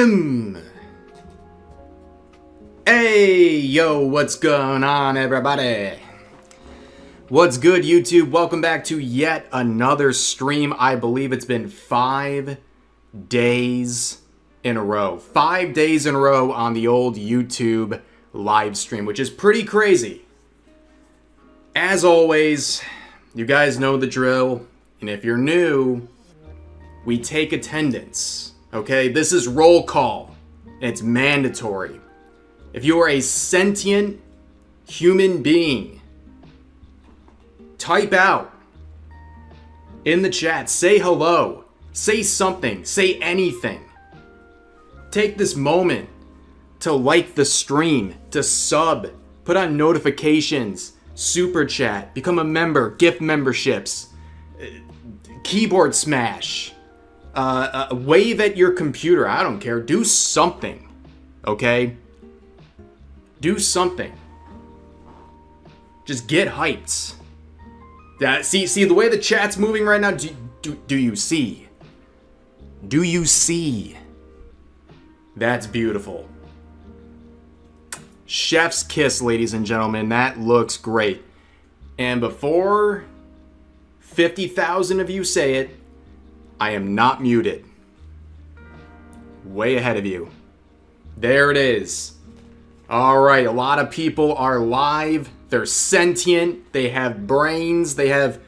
Him! Hey, yo, what's going on, everybody? What's good, YouTube? Welcome back to yet another stream. I believe it's been 5 days in a row. 5 days in a row on the old YouTube live stream, which is pretty crazy. As always, you guys know the drill, and if you're new, we take attendance, okay? This is roll call, and it's mandatory. If you are a sentient human being, type out in the chat, say hello, say something, say anything. Take this moment to like the stream, to sub, put on notifications, super chat, become a member, gift memberships, keyboard smash, wave at your computer, I don't care, do something, okay? Do something. Just get hyped. See the way the chat's moving right now, do you see? Do you see? That's beautiful. Chef's kiss, ladies and gentlemen, that looks great. And before 50,000 of you say it, I am not muted. Way ahead of you. There it is. Alright, a lot of people are live. They're sentient. They have brains. They have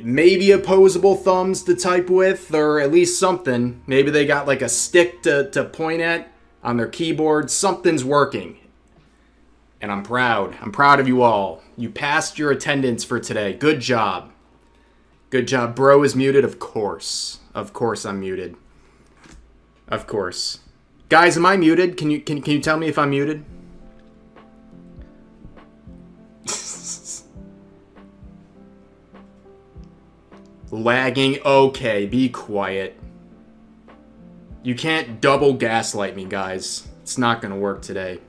maybe opposable thumbs to type with, or at least something. Maybe they got like a stick to point at on their keyboard. Something's working. And I'm proud. I'm proud of you all. You passed your attendance for today. Good job. Good job. Bro is muted, of course. Of course I'm muted. Of course. Guys, am I muted? Can you tell me if I'm muted? Lagging. Okay, be quiet. You can't double gaslight me, guys. It's not gonna work today.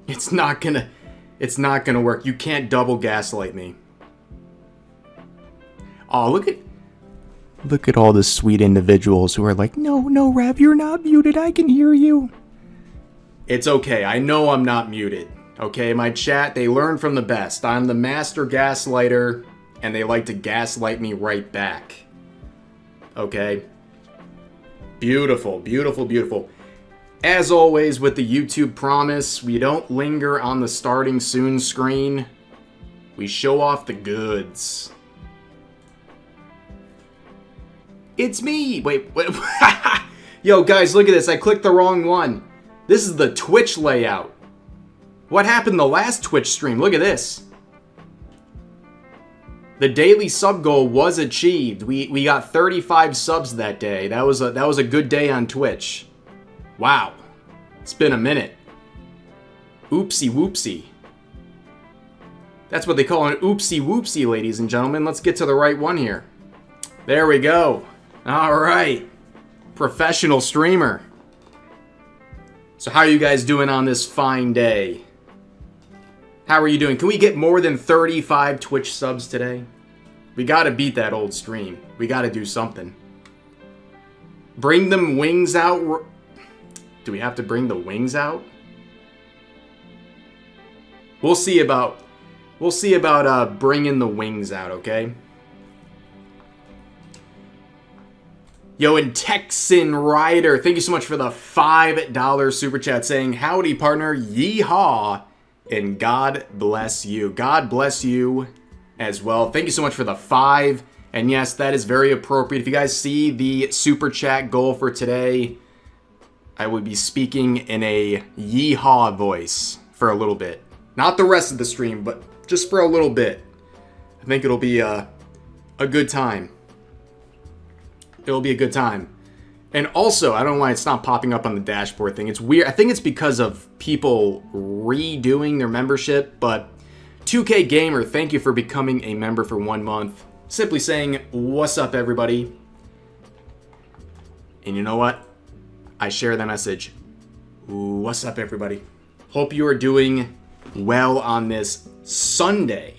It's not gonna work. You can't double gaslight me. Oh, look at all the sweet individuals who are like, no, Rev, you're not muted. I can hear you. It's okay. I know I'm not muted. Okay, my chat, they learn from the best. I'm the master gaslighter, and they like to gaslight me right back. Okay? Beautiful, beautiful, beautiful. As always, with the YouTube promise, we don't linger on the starting soon screen. We show off the goods. It's me! Wait. Yo, guys, look at this. I clicked the wrong one. This is the Twitch layout. What happened the last Twitch stream? Look at this. The daily sub goal was achieved. We got 35 subs that day. That was a good day on Twitch. Wow. It's been a minute. Oopsie whoopsie. That's what they call an oopsie whoopsie, ladies and gentlemen. Let's get to the right one here. There we go. Alright. Professional streamer. So how are you guys doing on this fine day? How are you doing? Can we get more than 35 Twitch subs today? We gotta beat that old stream. We gotta do something. Bring them wings out. Do we have to bring the wings out? We'll see about bringing the wings out, okay? Yo, and Texan Rider, thank you so much for the $5 super chat saying, howdy, partner, yeehaw, and God bless you. God bless you as well. Thank you so much for the 5. And yes, that is very appropriate. If you guys see the super chat goal for today, I would be speaking in a yeehaw voice for a little bit. Not the rest of the stream, but just for a little bit. I think it'll be a good time. It'll be a good time. And also, I don't know why it's not popping up on the dashboard thing. It's weird. I think it's because of people redoing their membership. But 2K Gamer, thank you for becoming a member for 1 month. Simply saying, what's up, everybody? And you know what? I share that message. What's up, everybody? Hope you are doing well on this Sunday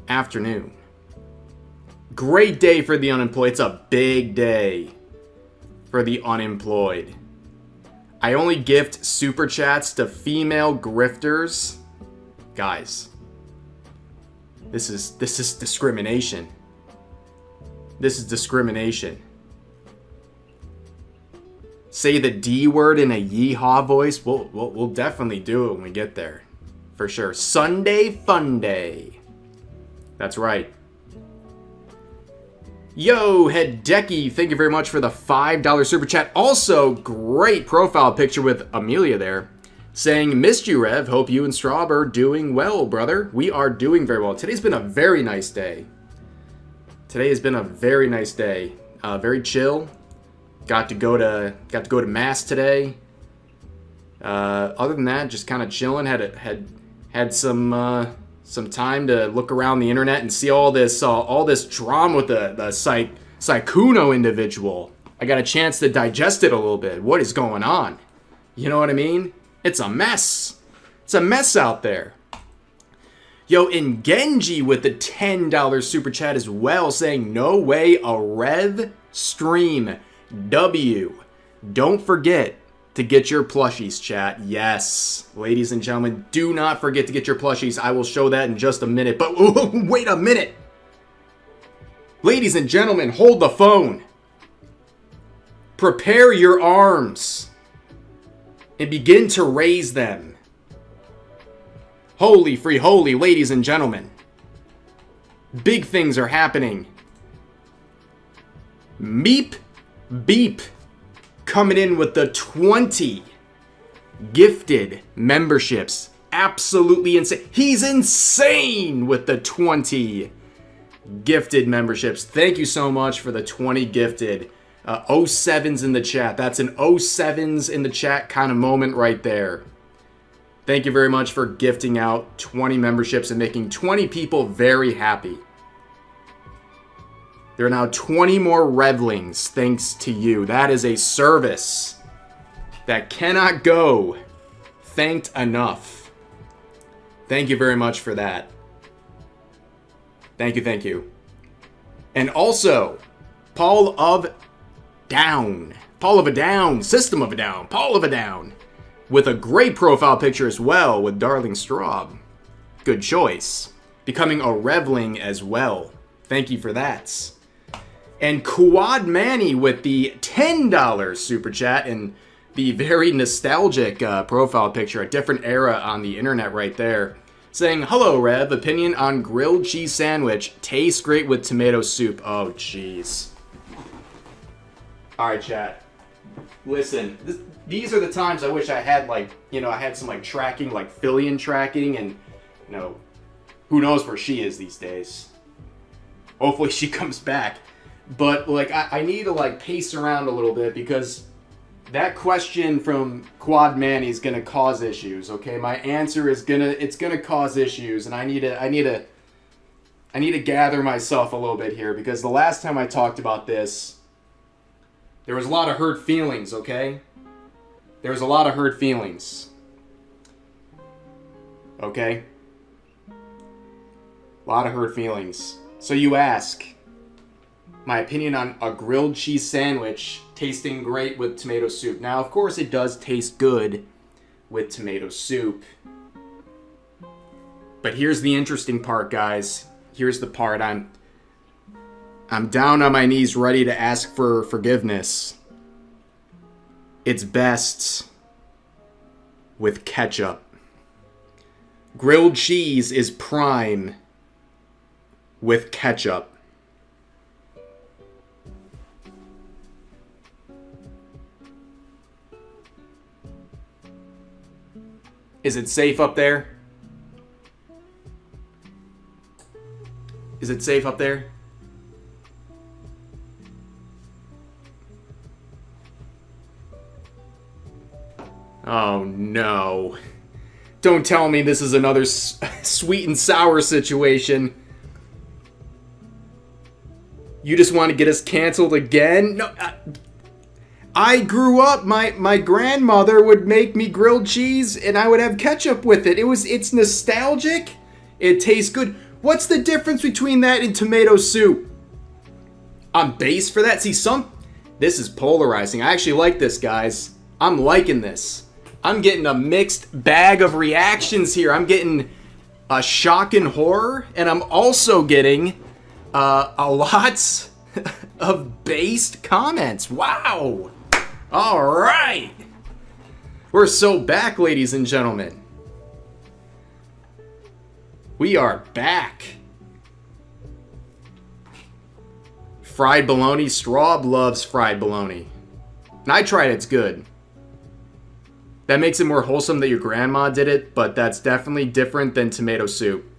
afternoon. Great day for the unemployed. It's a big day for the unemployed. I only gift super chats to female grifters. Guys, this is discrimination. This is discrimination. Say the D word in a yeehaw voice. We'll definitely do it when we get there. For sure. Sunday fun day. That's right. Yo, Hideki, thank you very much for the $5 super chat. Also, great profile picture with Amelia there. Saying, missed you, Rev. Hope you and Straub are doing well, brother. We are doing very well. Today's been a very nice day. Today has been a very nice day. Very chill. Got to go to mass today. Other than that, just kind of chilling. Had some time to look around the internet and see all this drama with the Sykkuno individual. I got a chance to digest it a little bit. What is going on? You know what I mean? It's a mess. It's a mess out there. Yo, and Genji with the $10 super chat as well, saying, no way, a Rev stream. W. Don't forget to get your plushies, chat. Yes, ladies and gentlemen, do not forget to get your plushies. I will show that in just a minute. But wait a minute. Ladies and gentlemen, hold the phone. Prepare your arms and begin to raise them. Holy free holy, ladies and gentlemen. Big things are happening. Meep Beep coming in with the 20 gifted memberships. Absolutely insane. He's insane with the 20 gifted memberships. Thank you so much for the 20 gifted. 07s in the chat. That's an 07s in the chat kind of moment right there. Thank you very much for gifting out 20 memberships and making 20 people very happy. There are now 20 more Revlings thanks to you. That is a service that cannot go thanked enough. Thank you very much for that. Thank you, thank you. And also, Paul of a Down, System of a Down, Paul of a Down, with a great profile picture as well with Darling Straub. Good choice. Becoming a Revling as well. Thank you for that. And Quad Manny with the $10 super chat and the very nostalgic profile picture, a different era on the internet right there. Saying, hello Rev, opinion on grilled cheese sandwich. Tastes great with tomato soup. Oh, jeez. Alright, chat. Listen, these are the times I wish I had, like, you know, I had some, like, tracking, like, Fillion tracking, and, you know, who knows where she is these days. Hopefully she comes back. But, like, I need to, like, pace around a little bit, because that question from Quad Manny is gonna cause issues, okay? My answer is gonna cause issues, and I need to gather myself a little bit here, because the last time I talked about this, there was a lot of hurt feelings, okay? There was a lot of hurt feelings. Okay? A lot of hurt feelings. So you ask, my opinion on a grilled cheese sandwich tasting great with tomato soup. Now, of course, it does taste good with tomato soup. But here's the interesting part, guys. Here's the part. I'm down on my knees ready to ask for forgiveness. It's best with ketchup. Grilled cheese is prime with ketchup. Is it safe up there? Is it safe up there? Oh no. Don't tell me this is another sweet and sour situation. You just want to get us canceled again? No, I grew up, my grandmother would make me grilled cheese and I would have ketchup with it. It's nostalgic. It tastes good. What's the difference between that and tomato soup? I'm based for that. See, this is polarizing. I actually like this, guys. I'm liking this. I'm getting a mixed bag of reactions here. I'm getting a shock and horror, and I'm also getting a lot of based comments. Wow. All right. We're so back, ladies and gentlemen. We are back. Fried bologna. Straub loves fried bologna. And I tried it, it's good. That makes it more wholesome that your grandma did it, but that's definitely different than tomato soup.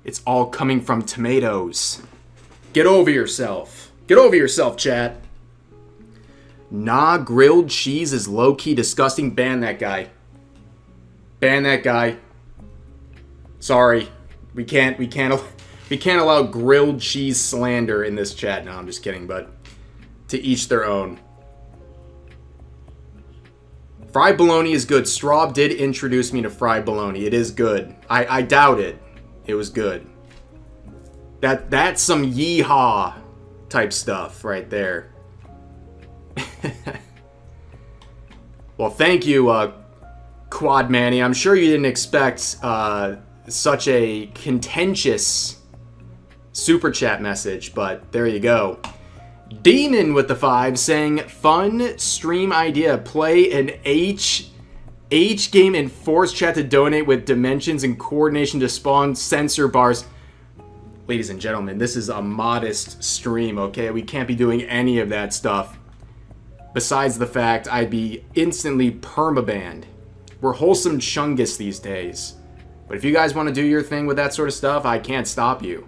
It's all coming from tomatoes. Get over yourself. Get over yourself, chat. Nah, grilled cheese is low-key disgusting. Ban that guy. Ban that guy. Sorry. We can't allow grilled cheese slander in this chat. No, I'm just kidding, but to each their own. Fried bologna is good. Straub did introduce me to fried bologna. It is good. I doubt it. It was good. That's some yeehaw type stuff right there. Well, thank you, Quad Manny. I'm sure you didn't expect such a contentious super chat message, but there you go. Demon with the 5 saying, fun stream idea. Play an H game and force chat to donate with dimensions and coordination to spawn sensor bars. Ladies and gentlemen, this is a modest stream, okay? We can't be doing any of that stuff. Besides the fact I'd be instantly permabanned. We're wholesome chungus these days. But if you guys want to do your thing with that sort of stuff, I can't stop you.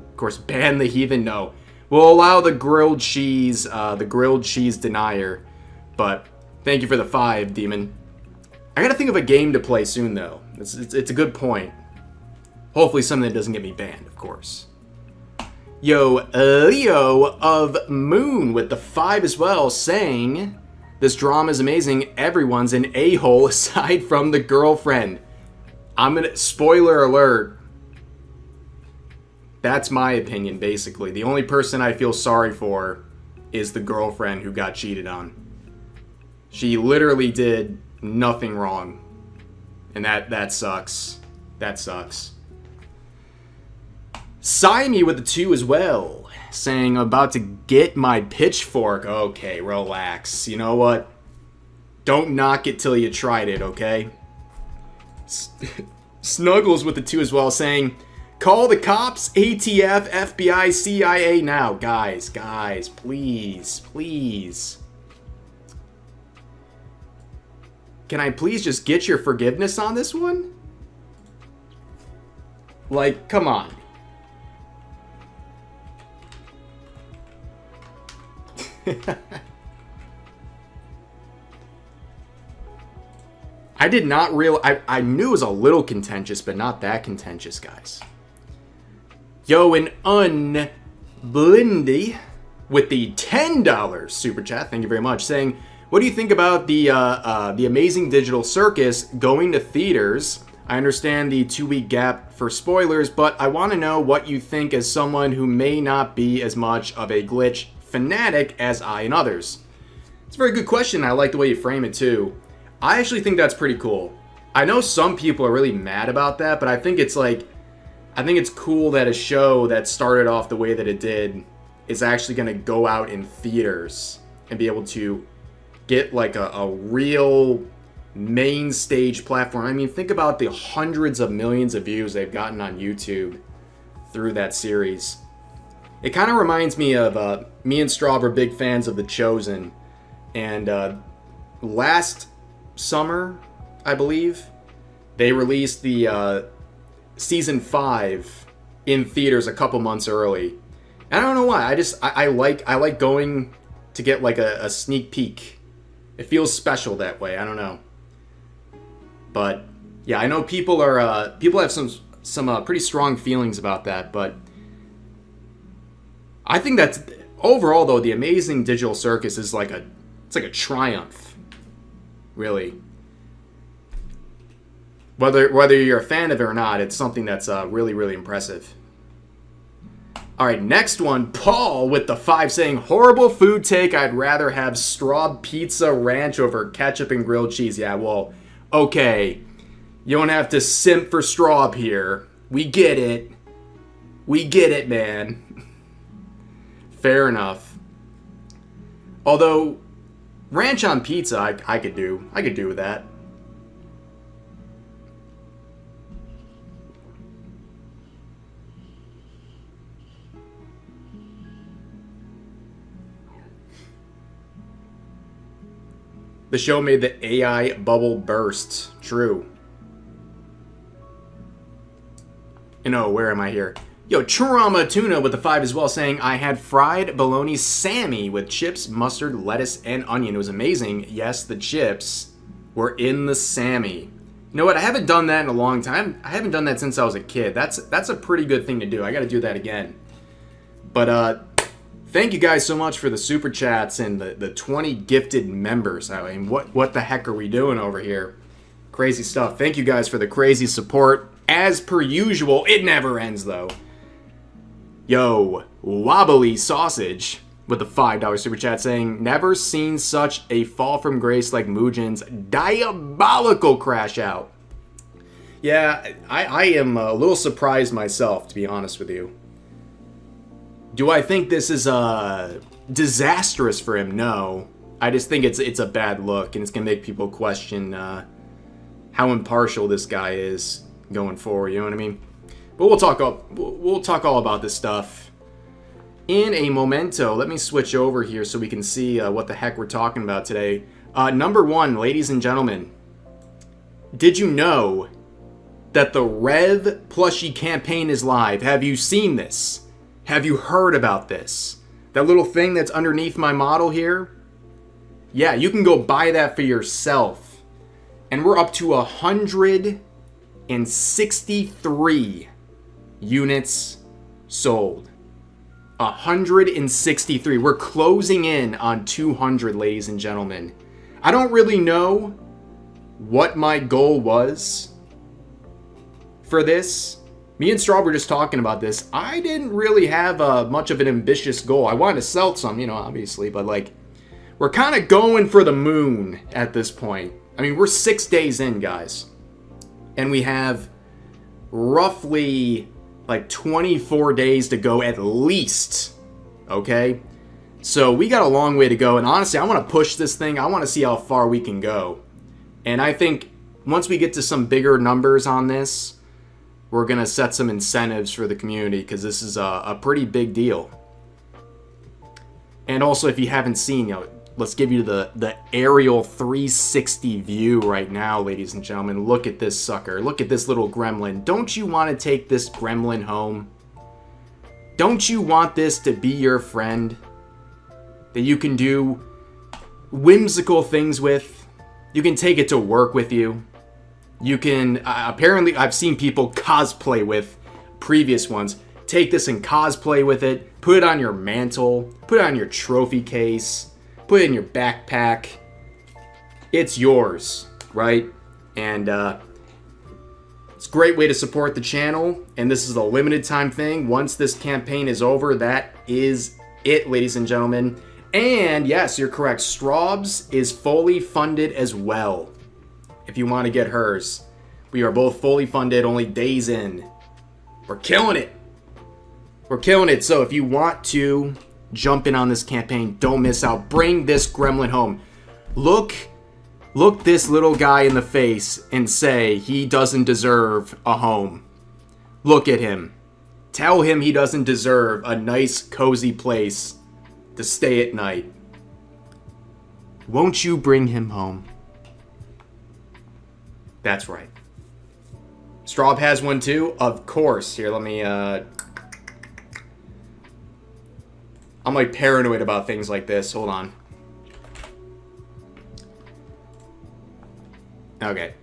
Of course, ban the heathen, no. We'll allow the grilled cheese denier. But thank you for the 5, Demon. I gotta think of a game to play soon, though. It's a good point. Hopefully something that doesn't get me banned, of course. Yo, Leo of Moon with the 5 as well, saying, this drama is amazing. Everyone's an a-hole aside from the girlfriend. Spoiler alert. That's my opinion, basically. The only person I feel sorry for is the girlfriend who got cheated on. She literally did nothing wrong. And that sucks. That sucks. Simey with the 2 as well, saying, about to get my pitchfork. Okay, relax. You know what? Don't knock it till you tried it, okay? Snuggles with the 2 as well, saying, call the cops, ATF, FBI, CIA now. Guys, please. Can I please just get your forgiveness on this one? Like, come on. I did not realize. I knew it was a little contentious, but not that contentious, guys. Yo, and Unblindy with the $10 super chat. Thank you very much. Saying, what do you think about the Amazing Digital Circus going to theaters? I understand the 2-week gap for spoilers, but I want to know what you think as someone who may not be as much of a glitch fanatic as I and others. It's a very good question. I like the way you frame it too. I actually think that's pretty cool. I know some people are really mad about that, but I think it's cool that a show that started off the way that it did is actually going to go out in theaters and be able to get like a real main stage platform. I mean, think about the hundreds of millions of views they've gotten on YouTube through that series. It kind of reminds me of, me and Straub are big fans of The Chosen, and last summer, I believe, they released the season 5 in theaters a couple months early. And I don't know why. I like going to get like a sneak peek. It feels special that way. I don't know. But yeah, I know people have some pretty strong feelings about that, but I think that's overall though the Amazing Digital Circus is like a triumph, really. Whether you're a fan of it or not, it's something that's really, really impressive. All right, next one, Paul with the 5 saying, horrible food take. I'd rather have straw pizza ranch over ketchup and grilled cheese. Yeah, well, okay. You don't have to simp for straw here. We get it. We get it, man. Fair enough. Although, ranch on pizza, I could do. I could do with that. The show made the AI bubble burst. True. And oh, where am I here? Yo, Trauma Tuna with the 5 as well, saying, I had fried bologna Sammy with chips, mustard, lettuce, and onion. It was amazing. Yes, the chips were in the Sammy. You know what? I haven't done that in a long time. I haven't done that since I was a kid. That's a pretty good thing to do. I got to do that again. But thank you guys so much for the super chats and the 20 gifted members. I mean, what the heck are we doing over here? Crazy stuff. Thank you guys for the crazy support. As per usual, it never ends though. Yo, Wobbly Sausage with the $5 super chat saying, never seen such a fall from grace like Mujin's diabolical Crashout. Yeah, I am a little surprised myself, to be honest with you. Do I think this is disastrous for him? No. I just think it's a bad look, and it's going to make people question how impartial this guy is going forward, you know what I mean? But we'll talk all about this stuff in a momento. Let me switch over here so we can see what the heck we're talking about today. Number 1, ladies and gentlemen, did you know that the Rev plushie campaign is live? Have you seen this? Have you heard about this? That little thing that's underneath my model here? Yeah, you can go buy that for yourself. And we're up to 163 units sold. 163. We're closing in on 200, ladies and gentlemen. I don't really know what my goal was for this. Me and Straw were just talking about this. I didn't really have much of an ambitious goal. I wanted to sell some, you know, obviously, but like, we're kind of going for the moon at this point. I mean, we're 6 days in, guys. And we have roughly like 24 days to go at least, okay? So we got a long way to go, and honestly, I want to push this thing. I want to see how far we can go. And I think once we get to some bigger numbers on this, we're going to set some incentives for the community, because this is a pretty big deal. And also, if you haven't seen, you know, let's give you the aerial 360 view right now, ladies and gentlemen. Look at this sucker. Look at this little gremlin. Don't you want to take this gremlin home? Don't you want this to be your friend that you can do whimsical things with? You can take it to work with you. You can, apparently, I've seen people cosplay with previous ones. Take this and cosplay with it. Put it on your mantle. Put it on your trophy case. Put it in your backpack. It's yours, right? And it's a great way to support the channel. And this is a limited time thing. Once this campaign is over, that is it, ladies and gentlemen. And yes, you're correct. Straub's is fully funded as well. If you want to get hers. We are both fully funded, only days in. We're killing it. We're killing it. So if you want to jump in on this campaign, don't miss out. Bring this gremlin home. Look this little guy in the face and say he doesn't deserve a home. Look at him. Tell him he doesn't deserve a nice, cozy place to stay at night. Won't you bring him home? That's right. Straub has one too? Of course. Here, let me, I'm like paranoid about things like this. Hold on. Okay.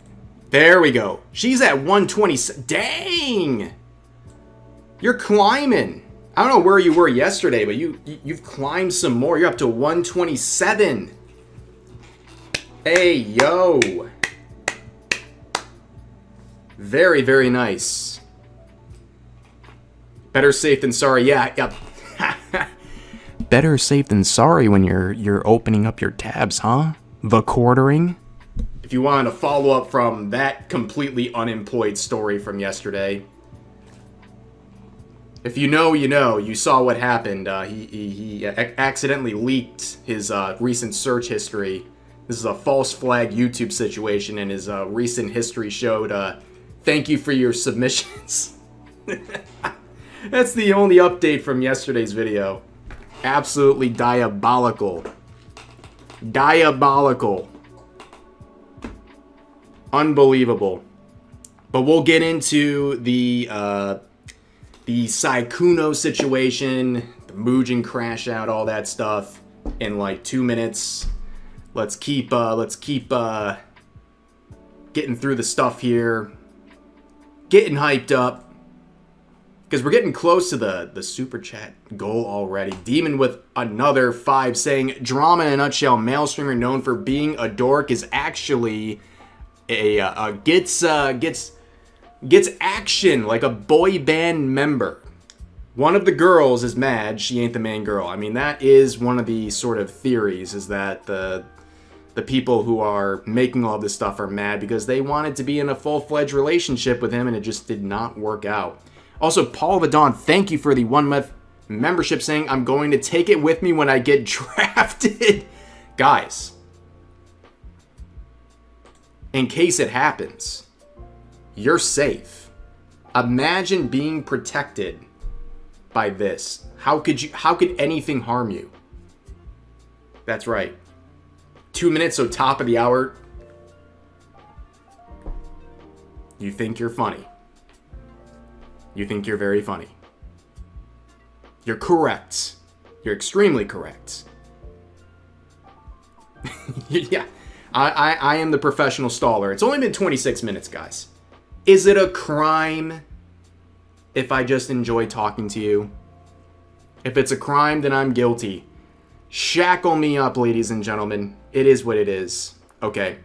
There we go. She's at 120. Dang! You're climbing. I don't know where you were yesterday, but you've climbed some more. You're up to 127. Hey, yo. Very, very nice. Better safe than sorry. Yeah. Better safe than sorry when you're opening up your tabs, huh? The quartering. If you wanted to follow up from that completely unemployed story from yesterday, if you know, you know. You saw what happened. He accidentally leaked his recent search history. This is a false flag YouTube situation, and his recent history showed, thank you for your submissions. That's the only update from yesterday's video. Absolutely diabolical. Diabolical. Unbelievable. But we'll get into the Sykkuno situation, the Mujin Crashout, all that stuff in like 2 minutes. Let's keep getting through the stuff here. Getting hyped up. Because we're getting close to the super chat goal already. Demon with another 5 saying, drama in a nutshell, male streamer known for being a dork is actually gets action like a boy band member. One of the girls is mad she ain't the main girl. I mean, that is one of the sort of theories, is that the people who are making all this stuff are mad because they wanted to be in a full-fledged relationship with him and it just did not work out. Also, Paul the Dawn, thank you for the 1 month membership saying, I'm going to take it with me when I get drafted. Guys, in case it happens, you're safe. Imagine being protected by this. How could anything harm you? That's right. 2 minutes, so top of the hour. You think you're funny. You think you're very funny. You're correct. You're extremely correct. Yeah. I am the professional staller. It's only been 26 minutes, guys. Is it a crime if I just enjoy talking to you? If it's a crime, then I'm guilty. Shackle me up, ladies and gentlemen. It is what it is. Okay.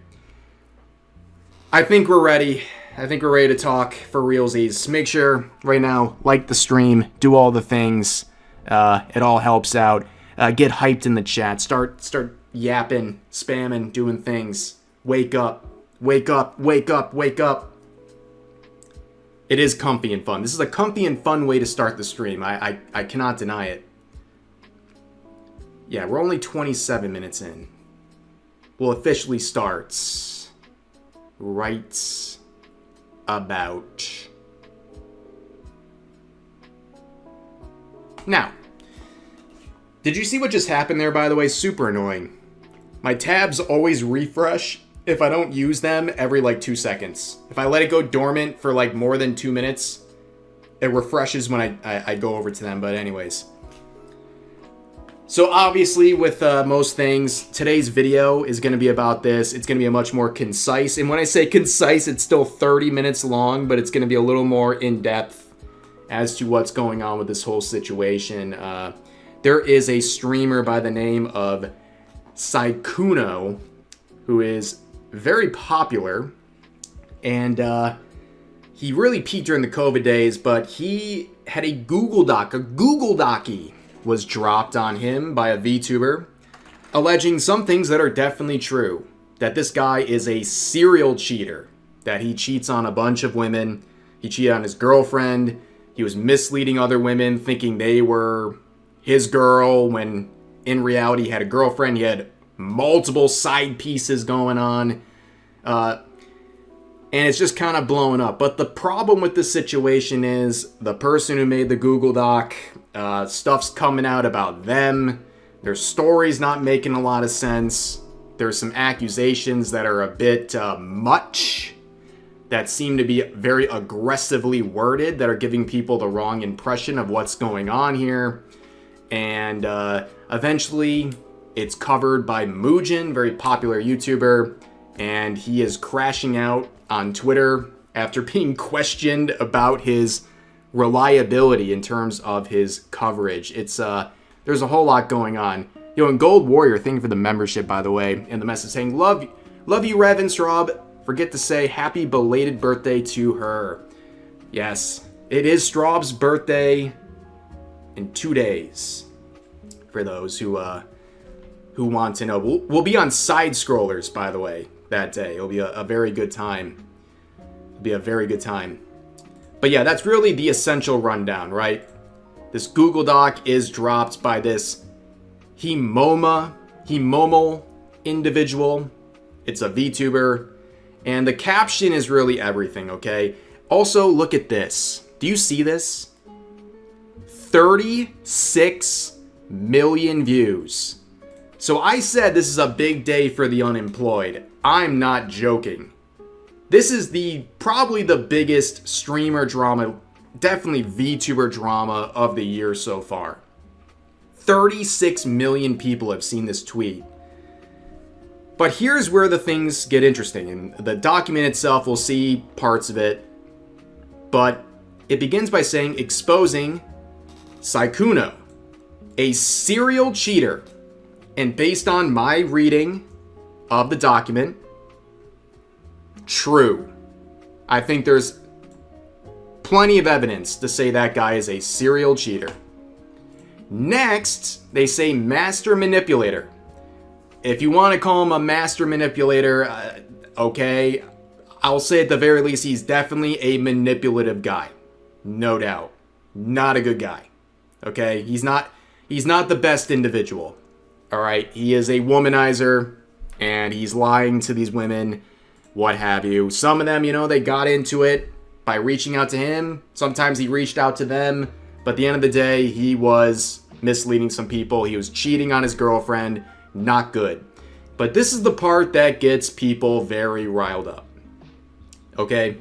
I think we're ready. I think we're ready to talk for realsies. Make sure right now, like the stream, do all the things. It all helps out. Get hyped in the chat. Start yapping, spamming, doing things. Wake up. Wake up. Wake up. Wake up. It is comfy and fun. This is a comfy and fun way to start the stream. I cannot deny it. Yeah, we're only 27 minutes in. We'll officially start right about now. Did you see what just happened there, by the way? Super annoying. My tabs always refresh if I don't use them every like 2 seconds. If I let it go dormant for like more than 2 minutes, it refreshes when I go over to them. But anyways. So obviously with most things, today's video is going to be about this. It's going to be a much more concise. And when I say concise, it's still 30 minutes long, but it's going to be a little more in-depth as to what's going on with this whole situation. There is a streamer by the name of Sykkuno who is very popular. And he really peaked during the COVID days, but he had a Google Docie was dropped on him by a VTuber, alleging some things that are definitely true. That this guy is a serial cheater. That he cheats on a bunch of women. He cheated on his girlfriend. He was misleading other women, thinking they were his girl, when in reality he had a girlfriend. He had multiple side pieces going on. And it's just kind of blowing up. But the problem with this situation is the person who made the Google Doc, stuff's coming out about them. Their story's not making a lot of sense. There's some accusations that are a bit much, that seem to be very aggressively worded, that are giving people the wrong impression of what's going on here. And eventually it's covered by Mujin, very popular YouTuber, and he is crashing out on Twitter after being questioned about his reliability in terms of his coverage. It's there's a whole lot going on. Yo, and Gold Warrior, thank you for the membership, by the way, and the message saying, love you, Rev and Rob. Forget to say happy belated birthday to her. Yes, It is Straub's birthday in 2 days. For those who want to know, we'll be on side scrollers, by the way, that day. It'll be a very good time. It'll be a very good time. But yeah, that's really the essential rundown, right? This Google Doc is dropped by this Himomo individual. It's a VTuber. And the caption is really everything, okay? Also, look at this. Do you see this? 36 million views. So I said this is a big day for the unemployed. I'm not joking. This is probably the biggest streamer drama, definitely VTuber drama of the year so far. 36 million people have seen this tweet. But here's where the things get interesting. In the document itself, we'll see parts of it. But it begins by saying, exposing Sykkuno, a serial cheater. And based on my reading of the document, true. I think there's plenty of evidence to say that guy is a serial cheater. Next, they say master manipulator. If you want to call him a master manipulator, okay. I'll say at the very least, he's definitely a manipulative guy. No doubt. Not a good guy. Okay? He's not the best individual. Alright? He is a womanizer, and he's lying to these women, what have you. Some of them, they got into it by reaching out to him. Sometimes he reached out to them. But at the end of the day, he was misleading some people. He was cheating on his girlfriend. Not good. But this is the part that gets people very riled up. Okay?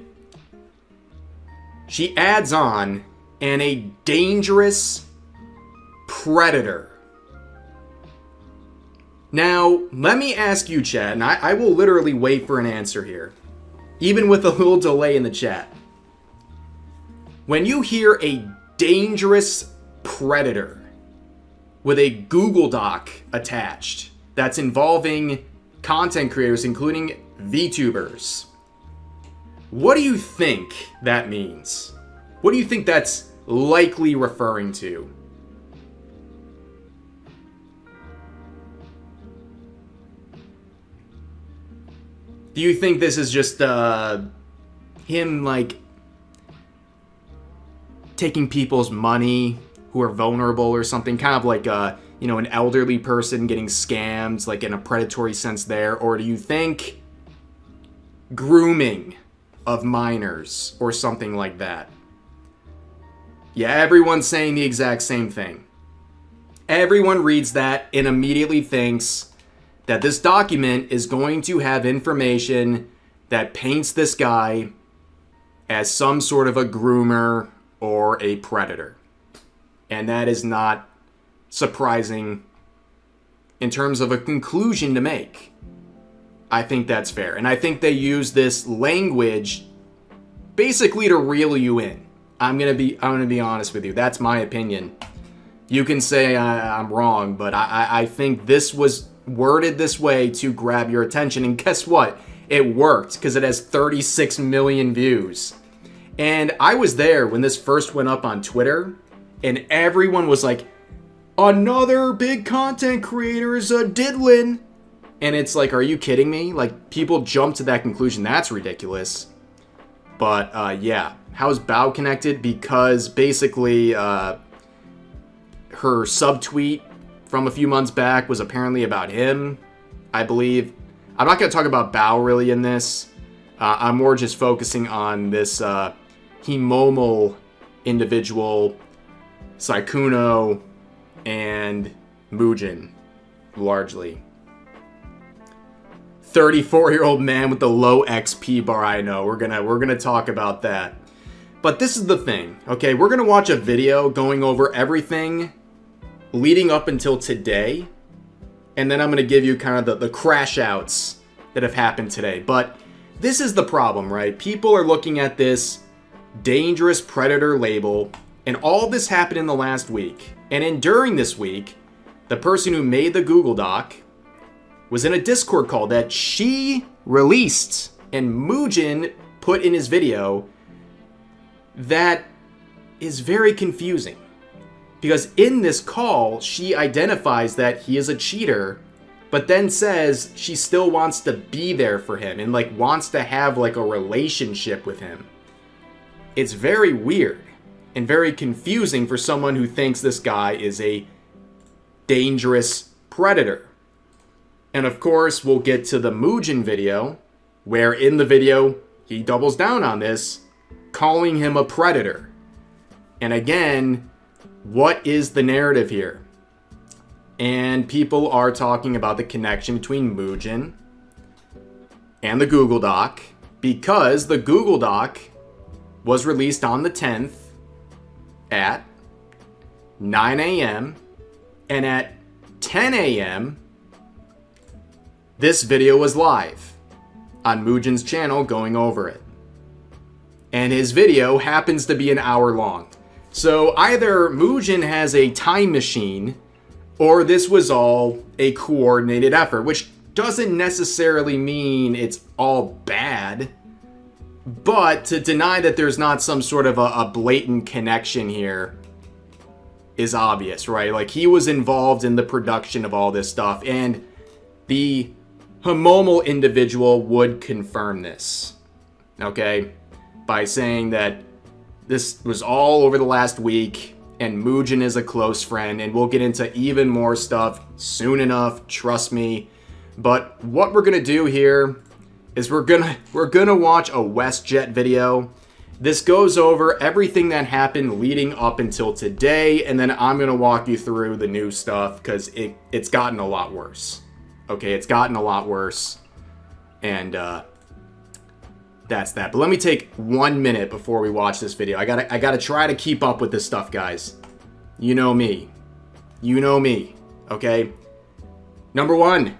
She adds on, and a dangerous predator. Now, let me ask you, chat, and I will literally wait for an answer here, even with a little delay in the chat. When you hear a dangerous predator with a Google Doc attached that's involving content creators, including VTubers, what do you think that means? What do you think that's likely referring to? Do you think this is just him, like, taking people's money who are vulnerable or something? Kind of like, an elderly person getting scammed, like in a predatory sense there? Or do you think grooming of minors or something like that? Yeah, everyone's saying the exact same thing. Everyone reads that and immediately thinks that this document is going to have information that paints this guy as some sort of a groomer or a predator. And that is not surprising in terms of a conclusion to make. I think that's fair. And I think they use this language basically to reel you in. I'm gonna be honest with you. That's my opinion. You can say I'm wrong, but I think this was worded this way to grab your attention. And guess what? It worked, because it has 36 million views. And I was there when this first went up on Twitter, and everyone was like, another big content creator is a diddlin'. And it's like, are you kidding me? Like, people jump to that conclusion. That's ridiculous. But, yeah. How's Bao connected? Because basically, her subtweet from a few months back was apparently about him, I believe. I'm not going to talk about Bao really in this. I'm more just focusing on this Himomo individual, Sykkuno, and Mujin, largely. 34-year-old man with the low XP bar, I know. We're gonna talk about that. But this is the thing, okay? We're gonna watch a video going over everything leading up until today, and then I'm gonna give you kind of the crash outs that have happened today. But this is the problem, right? People are looking at this dangerous predator label, and all this happened in the last week. And during this week, the person who made the Google Doc was in a Discord call that she released, and Mujin put in his video that is very confusing. Because in this call, she identifies that he is a cheater, but then says she still wants to be there for him and like wants to have like a relationship with him. It's very weird and very confusing for someone who thinks this guy is a dangerous predator. And of course, we'll get to the Mujin video, where in the video, he doubles down on this, calling him a predator. And again, what is the narrative here? And people are talking about the connection between Mujin and the Google Doc, because the Google Doc was released on the 10th at 9 a.m. and at 10 a.m. this video was live on Mujin's channel going over it. And his video happens to be an hour long. So either Mujin has a time machine, or this was all a coordinated effort, which doesn't necessarily mean it's all bad. But to deny that there's not some sort of a blatant connection here is obvious, right? Like, he was involved in the production of all this stuff, and the Homomal individual would confirm this, okay? By saying that this was all over the last week, and Mujin is a close friend, and we'll get into even more stuff soon enough, trust me. But what we're gonna do here is we're gonna watch a WestJet video. This goes over everything that happened leading up until today, and then I'm gonna walk you through the new stuff, because it's gotten a lot worse. Okay, it's gotten a lot worse, and that's that. But let me take 1 minute before we watch this video. I gotta try to keep up with this stuff, guys. You know me. You know me. Okay. Number one.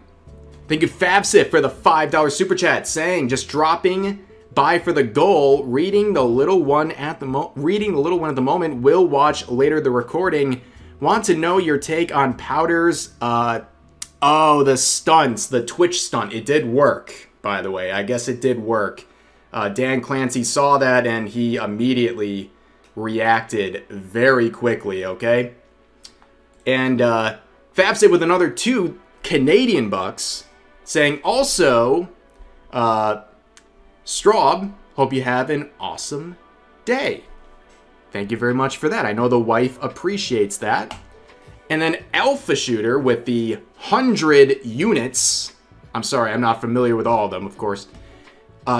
Thank you, Fabsif, for the $5 super chat, saying just dropping by for the goal. Reading the little one at the moment. Will watch later the recording. Want to know your take on Powder's the stunts, the Twitch stunt. It did work, by the way. I guess it did work. Dan Clancy saw that and he immediately reacted very maybe, okay? And Fabsif with another 2 Canadian bucks, saying also, Straub, hope you have an awesome day. Thank you very much for that. I know the wife appreciates that. And then Alpha Shooter with the 100 units. I'm sorry, I'm not familiar with all of them, of course.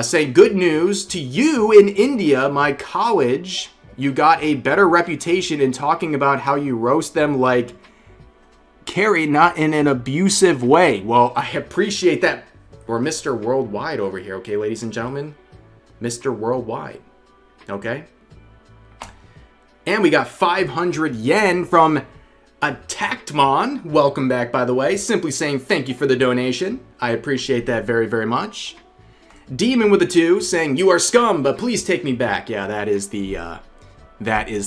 Saying, good news to you in India, my college. You got a better reputation in talking about how you roast them like Carrie, not in an abusive way. Well, I appreciate that. We're Mr. Worldwide over here, okay, ladies and gentlemen? Mr. Worldwide, okay? And we got 500 yen from Attackedmon. Welcome back, by the way. Simply saying thank you for the donation. I appreciate that very, very much. Demon with a 2 saying, you are scum, but please take me back. Yeah, that is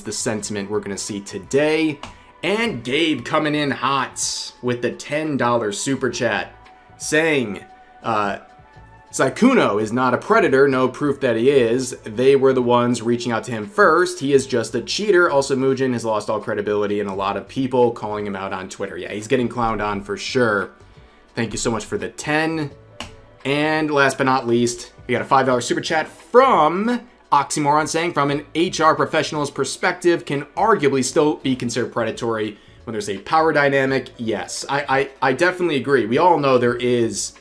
the sentiment we're going to see today. And Gabe coming in hot with the $10 super chat, saying, Sykkuno is not a predator, no proof that he is. They were the ones reaching out to him first. He is just a cheater. Also, Mujin has lost all credibility and a lot of people calling him out on Twitter. Yeah, he's getting clowned on for sure. Thank you so much for the 10. And last but not least, we got a $5 super chat from Oxymoron, saying, from an HR professional's perspective, can arguably still be considered predatory when there's a power dynamic. Yes, I definitely agree. We all know there is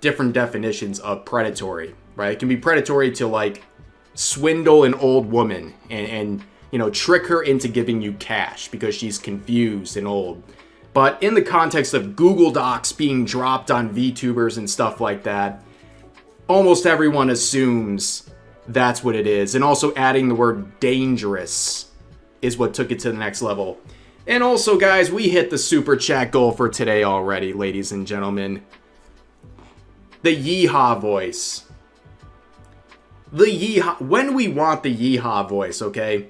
different definitions of predatory, right? It can be predatory to like swindle an old woman and you know, trick her into giving you cash because she's confused and old. But in the context of Google Docs being dropped on VTubers and stuff like that, almost everyone assumes that's what it is. And also adding the word dangerous is what took it to the next level. And also, guys, we hit the super chat goal for today already, ladies and gentlemen. The yeehaw voice. The yeehaw. When we want the yeehaw voice, okay?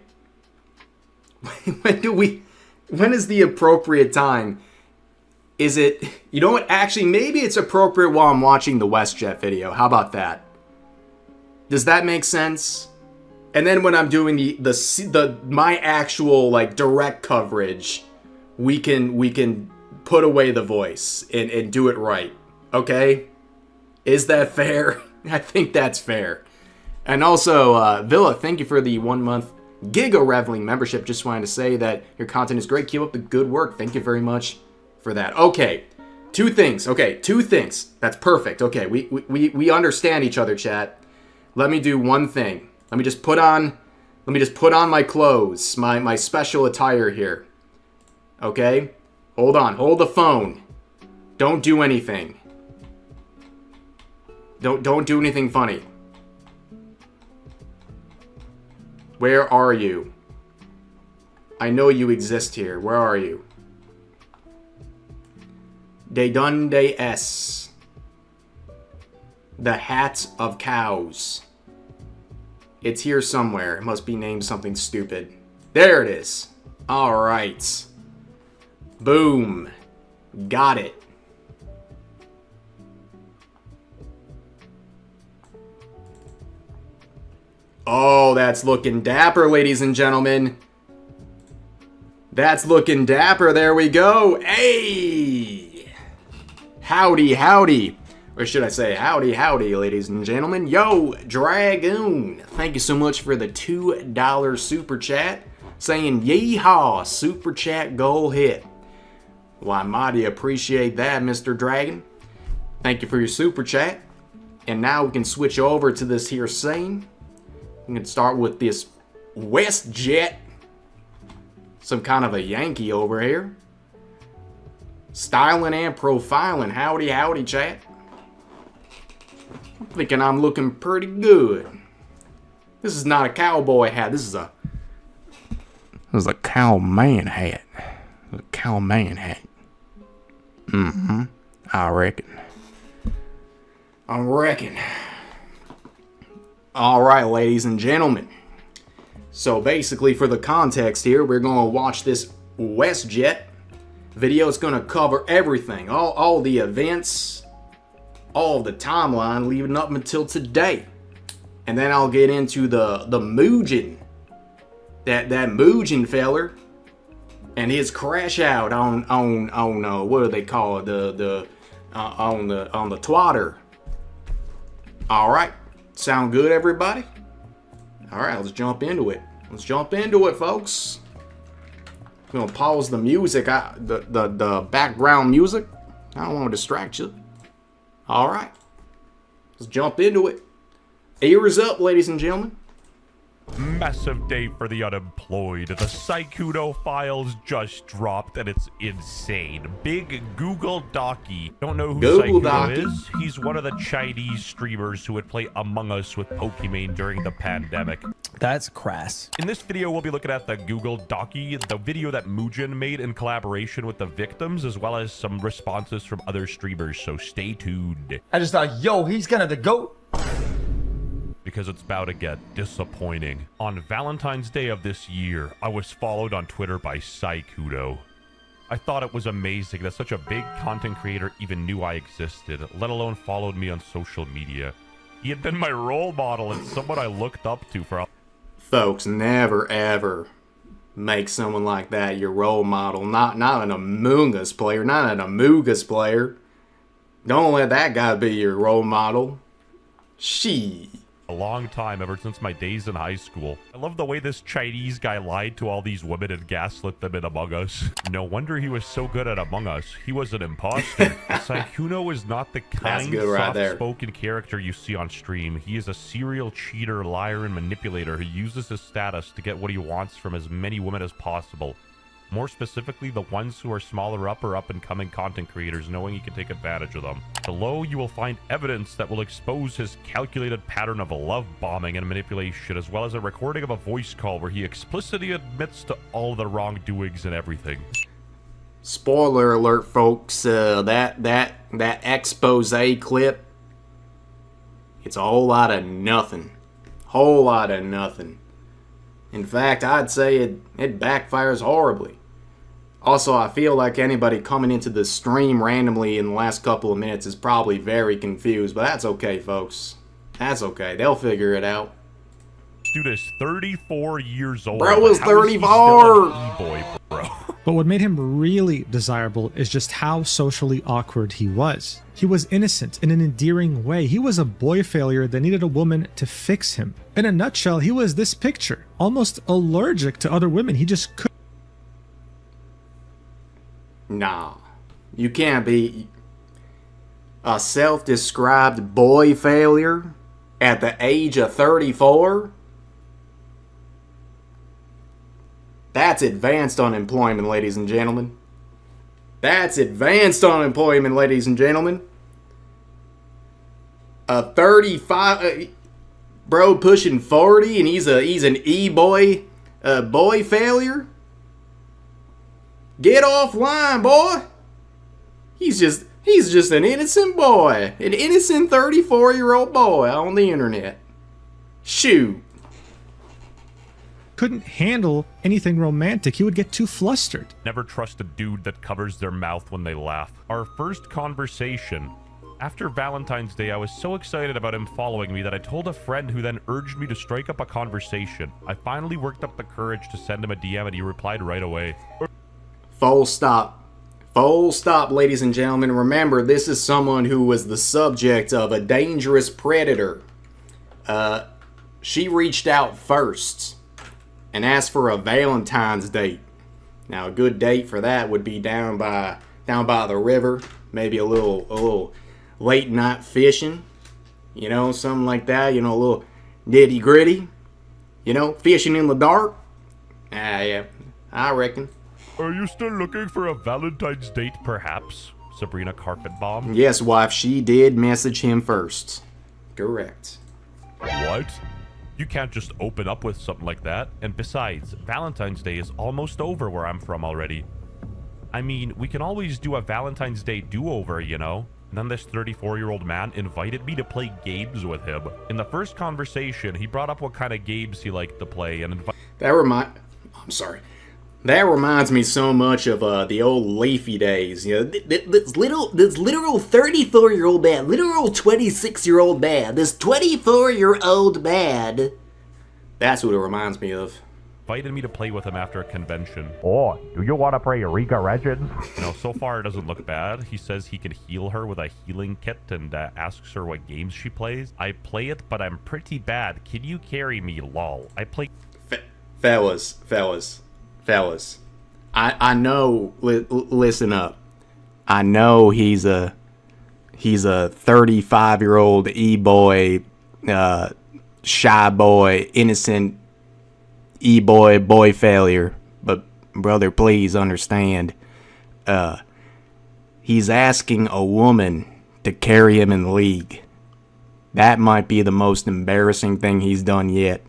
When is the appropriate time? Is it, you know what, actually, maybe it's appropriate while I'm watching the WestJet video. How about that? Does that make sense? And then when I'm doing my actual like direct coverage, we can put away the voice and do it right. Okay? Is that fair? I think that's fair. And also, Villa, thank you for the 1 month Giga Reveling membership. Just wanted to say that your content is great. Keep up the good work. Thank you very much for that. Okay. Two things. That's perfect. Okay, we understand each other, chat. Let me do one thing. Let me just put on my clothes, my special attire here. Okay? Hold on. Hold the phone. Don't do anything. Don't do anything funny. Where are you? I know you exist here. Where are you? De donde es? The hat of cows. It's here somewhere. It must be named something stupid. There it is. Alright. Boom. Got it. Oh, that's looking dapper, ladies and gentlemen. That's looking dapper. There we go. Hey! Howdy, howdy. Or should I say, howdy, howdy, ladies and gentlemen. Yo, Dragoon. Thank you so much for the $2 super chat. Saying, yeehaw, super chat goal hit. Well, I mighty appreciate that, Mr. Dragon. Thank you for your super chat. And now we can switch over to this here scene. We can start with this WestJet. Some kind of a Yankee over here. Styling and profiling. Howdy, howdy, chat. I'm thinking I'm looking pretty good. This is not a cowboy hat. This is a cowman hat. A cowman hat. I reckon. Alright, ladies and gentlemen. So basically, for the context here, we're going to watch this WestJet video. It's going to cover everything. All the events, all the timeline leading up until today. And then I'll get into the Mujin. That Mujin feller. And his Crashout on what do they call it? On the twatter. Alright. Sound good, everybody? Alright, let's jump into it. Folks. I'm gonna pause the music, the background music. I don't want to distract you. Alright. Let's jump into it. Ears up, ladies and gentlemen. Massive day for the unemployed. The Sykkuno files just dropped and it's insane. Big Google Docky. Don't know who Sykkuno is? He's one of the Chinese streamers who would play Among Us with Pokemon during the pandemic. That's crass. In this video, we'll be looking at the Google Docky, the video that Mujin made in collaboration with the victims, as well as some responses from other streamers, so stay tuned. I just thought, yo, he's kind of the GOAT. Because it's about to get disappointing. On Valentine's Day of this year, I was followed on Twitter by Sykkuno. I thought it was amazing that such a big content creator even knew I existed, let alone followed me on social media. He had been my role model and someone I looked up to for a... Folks, never ever make someone like that your role model. Not an Among Us player, not an Amogus player. Don't let that guy be your role model. A long time, ever since my days in high school. I love the way this Chinese guy lied to all these women and gaslit them in Among Us. No wonder he was so good at Among Us. He was an imposter. Sykkuno is not the kind, soft-spoken character you see on stream. He is a serial cheater, liar, and manipulator who uses his status to get what he wants from as many women as possible. More specifically, the ones who are smaller up or up-and-coming content creators, knowing he can take advantage of them. Below, you will find evidence that will expose his calculated pattern of love bombing and manipulation, as well as a recording of a voice call where he explicitly admits to all the wrongdoings and everything. Spoiler alert, folks. That expose clip, it's a whole lot of nothing. In fact, I'd say it backfires horribly. Also, I feel like anybody coming into the stream randomly in the last couple of minutes is probably very confused, but that's okay, folks. That's okay. They'll figure it out. dude is 34 years old. Bro was How is he 34. still an e-boy, bro? But what made him really desirable is just how socially awkward he was. He was innocent in an endearing way. He was a boy failure that needed a woman to fix him. In a nutshell, he was this picture, almost allergic to other women. He just couldn't. Nah, you can't be a self-described boy failure at the age of 34. That's advanced unemployment, ladies and gentlemen. That's advanced unemployment, ladies and gentlemen. A 35 bro pushing 40 and he's an e-boy boy failure. Get offline, boy. He's just an innocent boy, an innocent 34-year-old boy on the internet. Shoot. Couldn't handle anything romantic. He would get too flustered. Never trust a dude that covers their mouth when they laugh. Our first conversation. After Valentine's Day, I was so excited about him following me that I told a friend who then urged me to strike up a conversation. I finally worked up the courage to send him a DM and he replied right away. Full stop. Full stop, ladies and gentlemen. Remember, this is someone who was the subject of a dangerous predator. She reached out first and asked for a Valentine's date. Now, a good date for that would be down by the river, maybe a little late night fishing, you know, something like that. You know, a little nitty gritty. You know, fishing in the dark. Yeah, I reckon. Are you still looking for a Valentine's date, perhaps? Sabrina Carpetbomb? Yes, wife, she did message him first. Correct. What? You can't just open up with something like that. And besides, Valentine's Day is almost over where I'm from already. I mean, we can always do a Valentine's Day do-over, you know? And then this 34-year-old man invited me to play games with him. In the first conversation, he brought up what kind of games he liked to play and That reminds me so much of the old Leafy days. You know, this literal 34-year-old man, literal 26-year-old man, this 24-year-old man. That's what it reminds me of. invited me to play with him after a convention. Oh, do you want to play Eureka Legends? You know, so far it doesn't look bad. He says he can heal her with a healing kit and asks her what games she plays. I play it, but I'm pretty bad. Can you carry me, lol? I play... Fellas. I know, listen up. I know he's a 35-year-old e-boy, shy boy, innocent e-boy, boy failure. But brother, please understand. He's asking a woman to carry him in the league. That might be the most embarrassing thing he's done yet.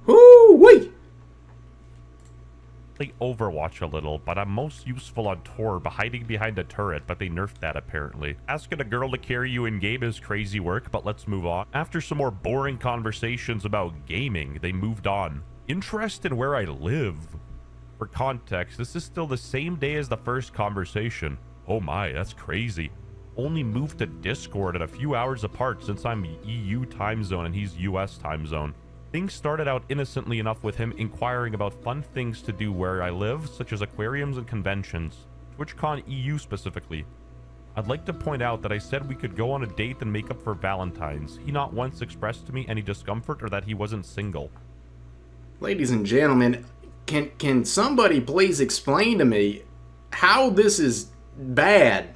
Woo-wee! Play Overwatch a little, but I'm most useful on tour by hiding behind a turret, but they nerfed that apparently. Asking a girl to carry you in game is crazy work, but let's move on. After some more boring conversations about gaming, they moved on. Interest in where I live. For context, this is still the same day as the first conversation. Oh my, that's crazy. Only moved to Discord at a few hours apart since I'm EU time zone and he's US time zone. Things started out innocently enough with him inquiring about fun things to do where I live, such as aquariums and conventions. TwitchCon EU specifically. I'd like to point out that I said we could go on a date and make up for Valentine's. He not once expressed to me any discomfort or that he wasn't single. Ladies and gentlemen, can somebody please explain to me how this is bad?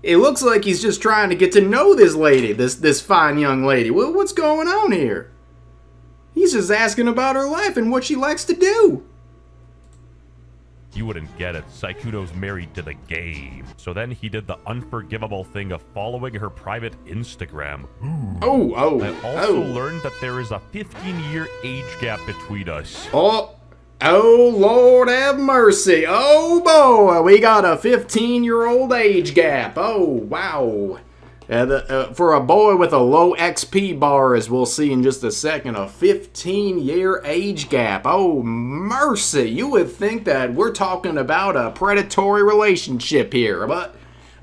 It looks like he's just trying to get to know this lady, this fine young lady. Well, what's going on here? He's just asking about her life and what she likes to do. You wouldn't get it. Sykkuno's married to the game. So then he did the unforgivable thing of following her private Instagram. I also learned that there is a 15-year age gap between us. Oh, Lord have mercy. Oh, boy, we got a 15-year-old age gap. Oh, wow. For a boy with a low XP bar, as we'll see in just a second, a 15-year age gap. Oh, mercy. You would think that we're talking about a predatory relationship here, but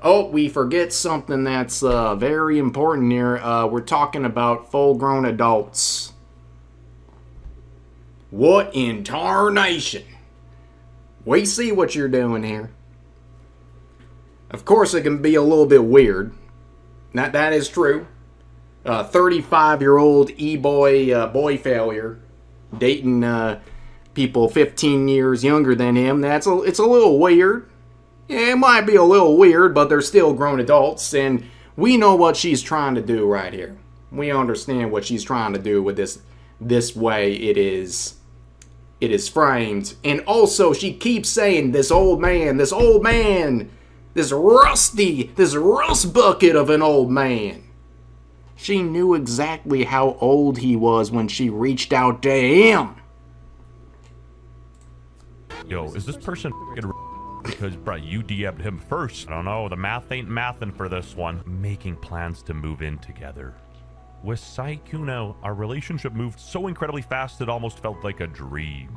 Oh, we forget something that's very important here. We're talking about full-grown adults. What in tarnation? We see what you're doing here. Of course, it can be a little bit weird. That is true. 35-year-old e-boy boy failure dating people 15 years younger than him. It's a little weird. Yeah, it might be a little weird, but they're still grown adults, and we know what she's trying to do right here. We understand what she's trying to do with this way it is framed. And also, she keeps saying this old man, this rust bucket of an old man. She knew exactly how old he was when she reached out to him. Yo, is this person f***ing because, bruh, you DM'd him first? I don't know, the math ain't mathin' for this one. Making plans to move in together. With Sykkuno, our relationship moved so incredibly fast it almost felt like a dream.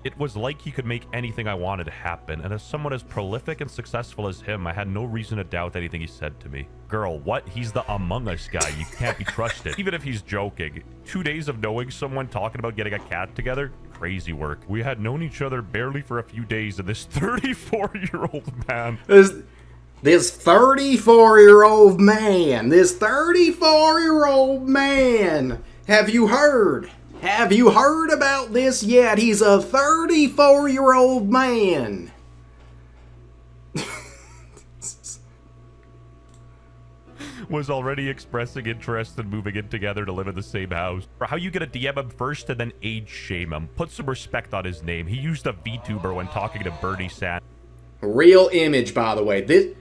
It was like he could make anything I wanted happen, and as someone as prolific and successful as him, I had no reason to doubt anything he said to me. Girl, what? He's the Among Us guy. You can't be trusted. Even if he's joking. 2 days of knowing someone talking about getting a cat together? Crazy work. We had known each other barely for a few days, and this 34-year-old man... This 34-year-old man. This 34-year-old man. Have you heard? Have you heard about this yet? He's a 34-year-old man. Was already expressing interest in moving in together to live in the same house. For how you gonna DM him first and then age shame him? Put some respect on his name. He used a VTuber when talking to Bernie Sanders. Real image, by the way.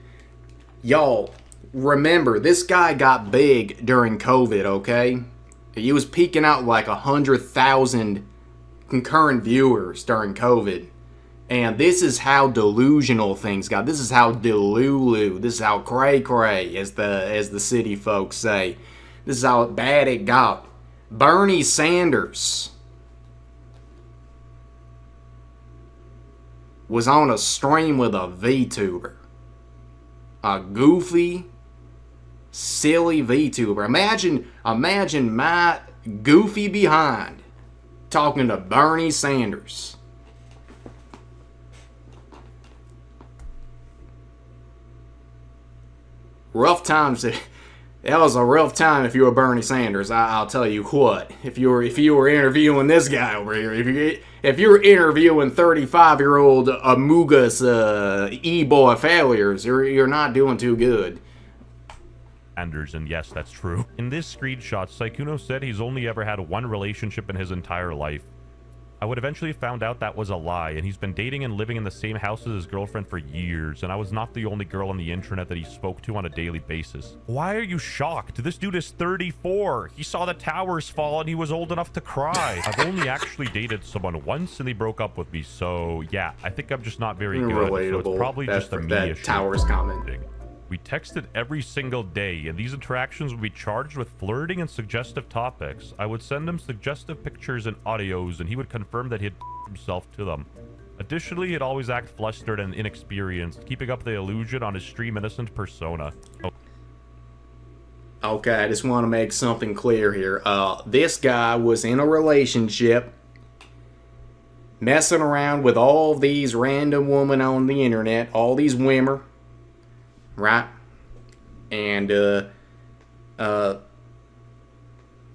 Y'all, remember, this guy got big during COVID, okay? He was peaking out like 100,000 concurrent viewers during COVID. And this is how delusional things got. This is how delulu. This is how cray-cray, as the city folks say. This is how bad it got. Bernie Sanders was on a stream with a VTuber. A goofy, silly VTuber. Imagine my goofy behind talking to Bernie Sanders. Rough times. That was a rough time if you were Bernie Sanders. I'll tell you what. If you were interviewing this guy over here, if you were interviewing 35-year-old Amugas e-boy failures, you're not doing too good. And yes, that's true. In this screenshot, Sykkuno said he's only ever had one relationship in his entire life. I would eventually found out that was a lie, and he's been dating and living in the same house as his girlfriend for years, and I was not the only girl on the internet that he spoke to on a daily basis. Why are you shocked? This dude is 34. He saw the towers fall and he was old enough to cry. I've only actually dated someone once and they broke up with me, so yeah, I think I'm just not very good. Relatable. So it's probably just a me issue. Towers comment. We texted every single day, and these interactions would be charged with flirting and suggestive topics. I would send him suggestive pictures and audios, and he would confirm that he'd himself to them. Additionally, he'd always act flustered and inexperienced, keeping up the illusion on his stream innocent persona. Okay, I just want to make something clear here. This guy was in a relationship, messing around with all these random women on the internet, all these women. Right? And,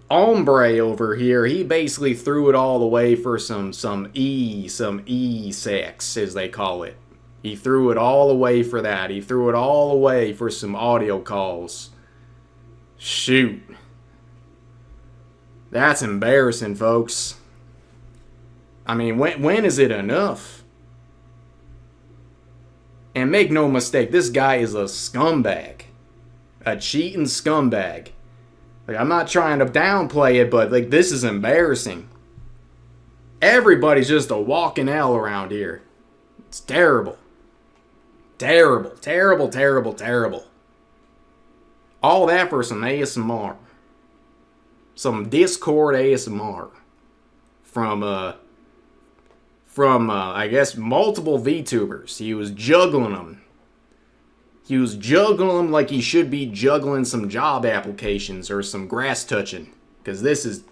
Ombre over here, he basically threw it all away for some e-sex, as they call it. He threw it all away for that. He threw it all away for some audio calls. Shoot. That's embarrassing, folks. I mean, when is it enough? And make no mistake, this guy is a scumbag. A cheating scumbag. Like, I'm not trying to downplay it, but, like, this is embarrassing. Everybody's just a walking hell around here. It's terrible. Terrible, terrible, terrible, terrible. All that for some ASMR. Some Discord ASMR. From I guess, multiple VTubers. He was juggling them. He was juggling them like he should be juggling some job applications or some grass touching. Because this is...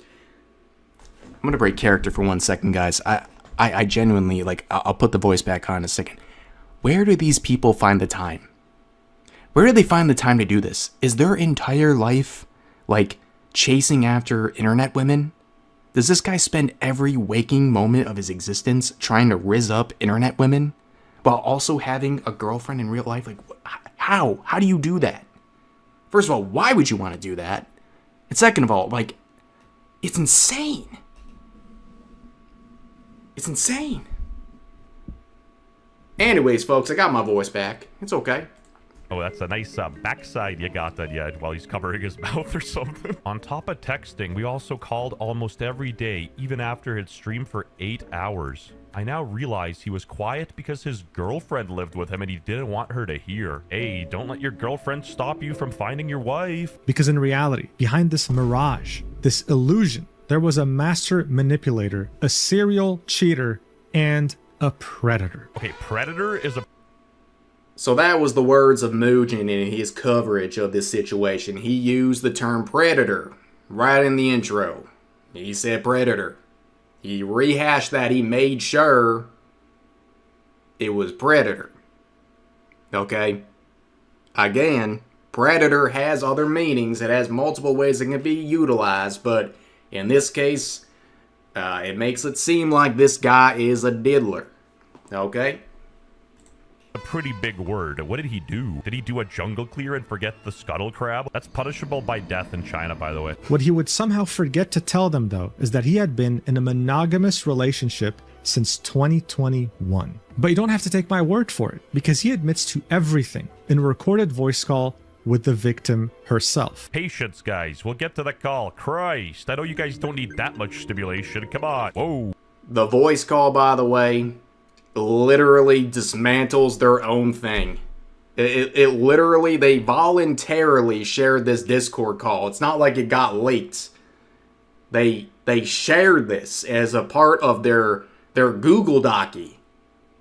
I'm going to break character for 1 second, guys. I genuinely, like, I'll put the voice back on in a second. Where do these people find the time? Where do they find the time to do this? Is their entire life, like, chasing after internet women? Does this guy spend every waking moment of his existence trying to rizz up internet women? While also having a girlfriend in real life? Like, how? How do you do that? First of all, why would you want to do that? And second of all, like, it's insane. It's insane. Anyways, folks, I got my voice back. It's okay. Oh, that's a nice backside you got that yet while he's covering his mouth or something. On top of texting, we also called almost every day, even after he'd streamed for 8 hours. I now realize he was quiet because his girlfriend lived with him and he didn't want her to hear. Hey, don't let your girlfriend stop you from finding your wife. Because in reality, behind this mirage, this illusion, there was a master manipulator, a serial cheater, and a predator. Okay, predator is a... So that was the words of Mujin in his coverage of this situation. He used the term predator right in the intro. He said predator. He rehashed that. He made sure it was predator. Okay? Again, predator has other meanings. It has multiple ways it can be utilized, but in this case, it makes it seem like this guy is a diddler. Okay? A pretty big word. What did he do? Did he do a jungle clear and forget the scuttle crab? That's punishable by death in China, by the way. What he would somehow forget to tell them, though, is that he had been in a monogamous relationship since 2021. But you don't have to take my word for it, because he admits to everything in a recorded voice call with the victim herself. Patience, guys. We'll get to the call. Christ, I know you guys don't need that much stimulation. Come on. Whoa. The voice call, by the way, literally dismantles their own thing. It literally, they voluntarily shared this Discord call. It's not like it got leaked. They shared this as a part of their Google Docie,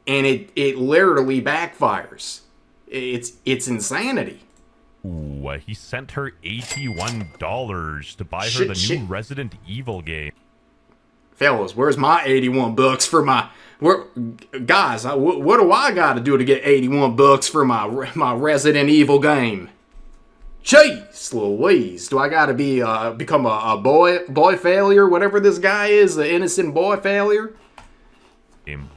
and it literally backfires. It's insanity. Ooh, he sent her $81 to buy her the new Resident Evil game. Fellas, where's my $81 for my... Guys, what do I got to do to get $81 for my Resident Evil game? Jeez Louise, do I got to be become a boy failure, whatever this guy is, the innocent boy failure?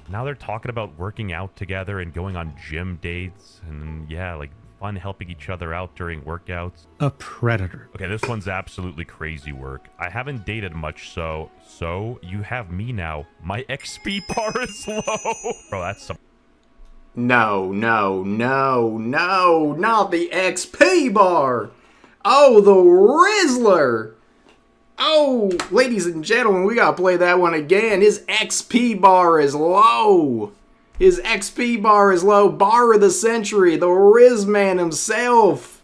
Now they're talking about working out together and going on gym dates and yeah, like fun helping each other out during workouts. A predator. Okay, this one's absolutely crazy work. I haven't dated much, so you have me now. My XP bar is low. Bro, that's some... No, not the XP bar. Oh, the Rizzler. Oh, ladies and gentlemen, we gotta play that one again. His XP bar is low. His XP bar is low. Bar of the century. The Rizzman himself.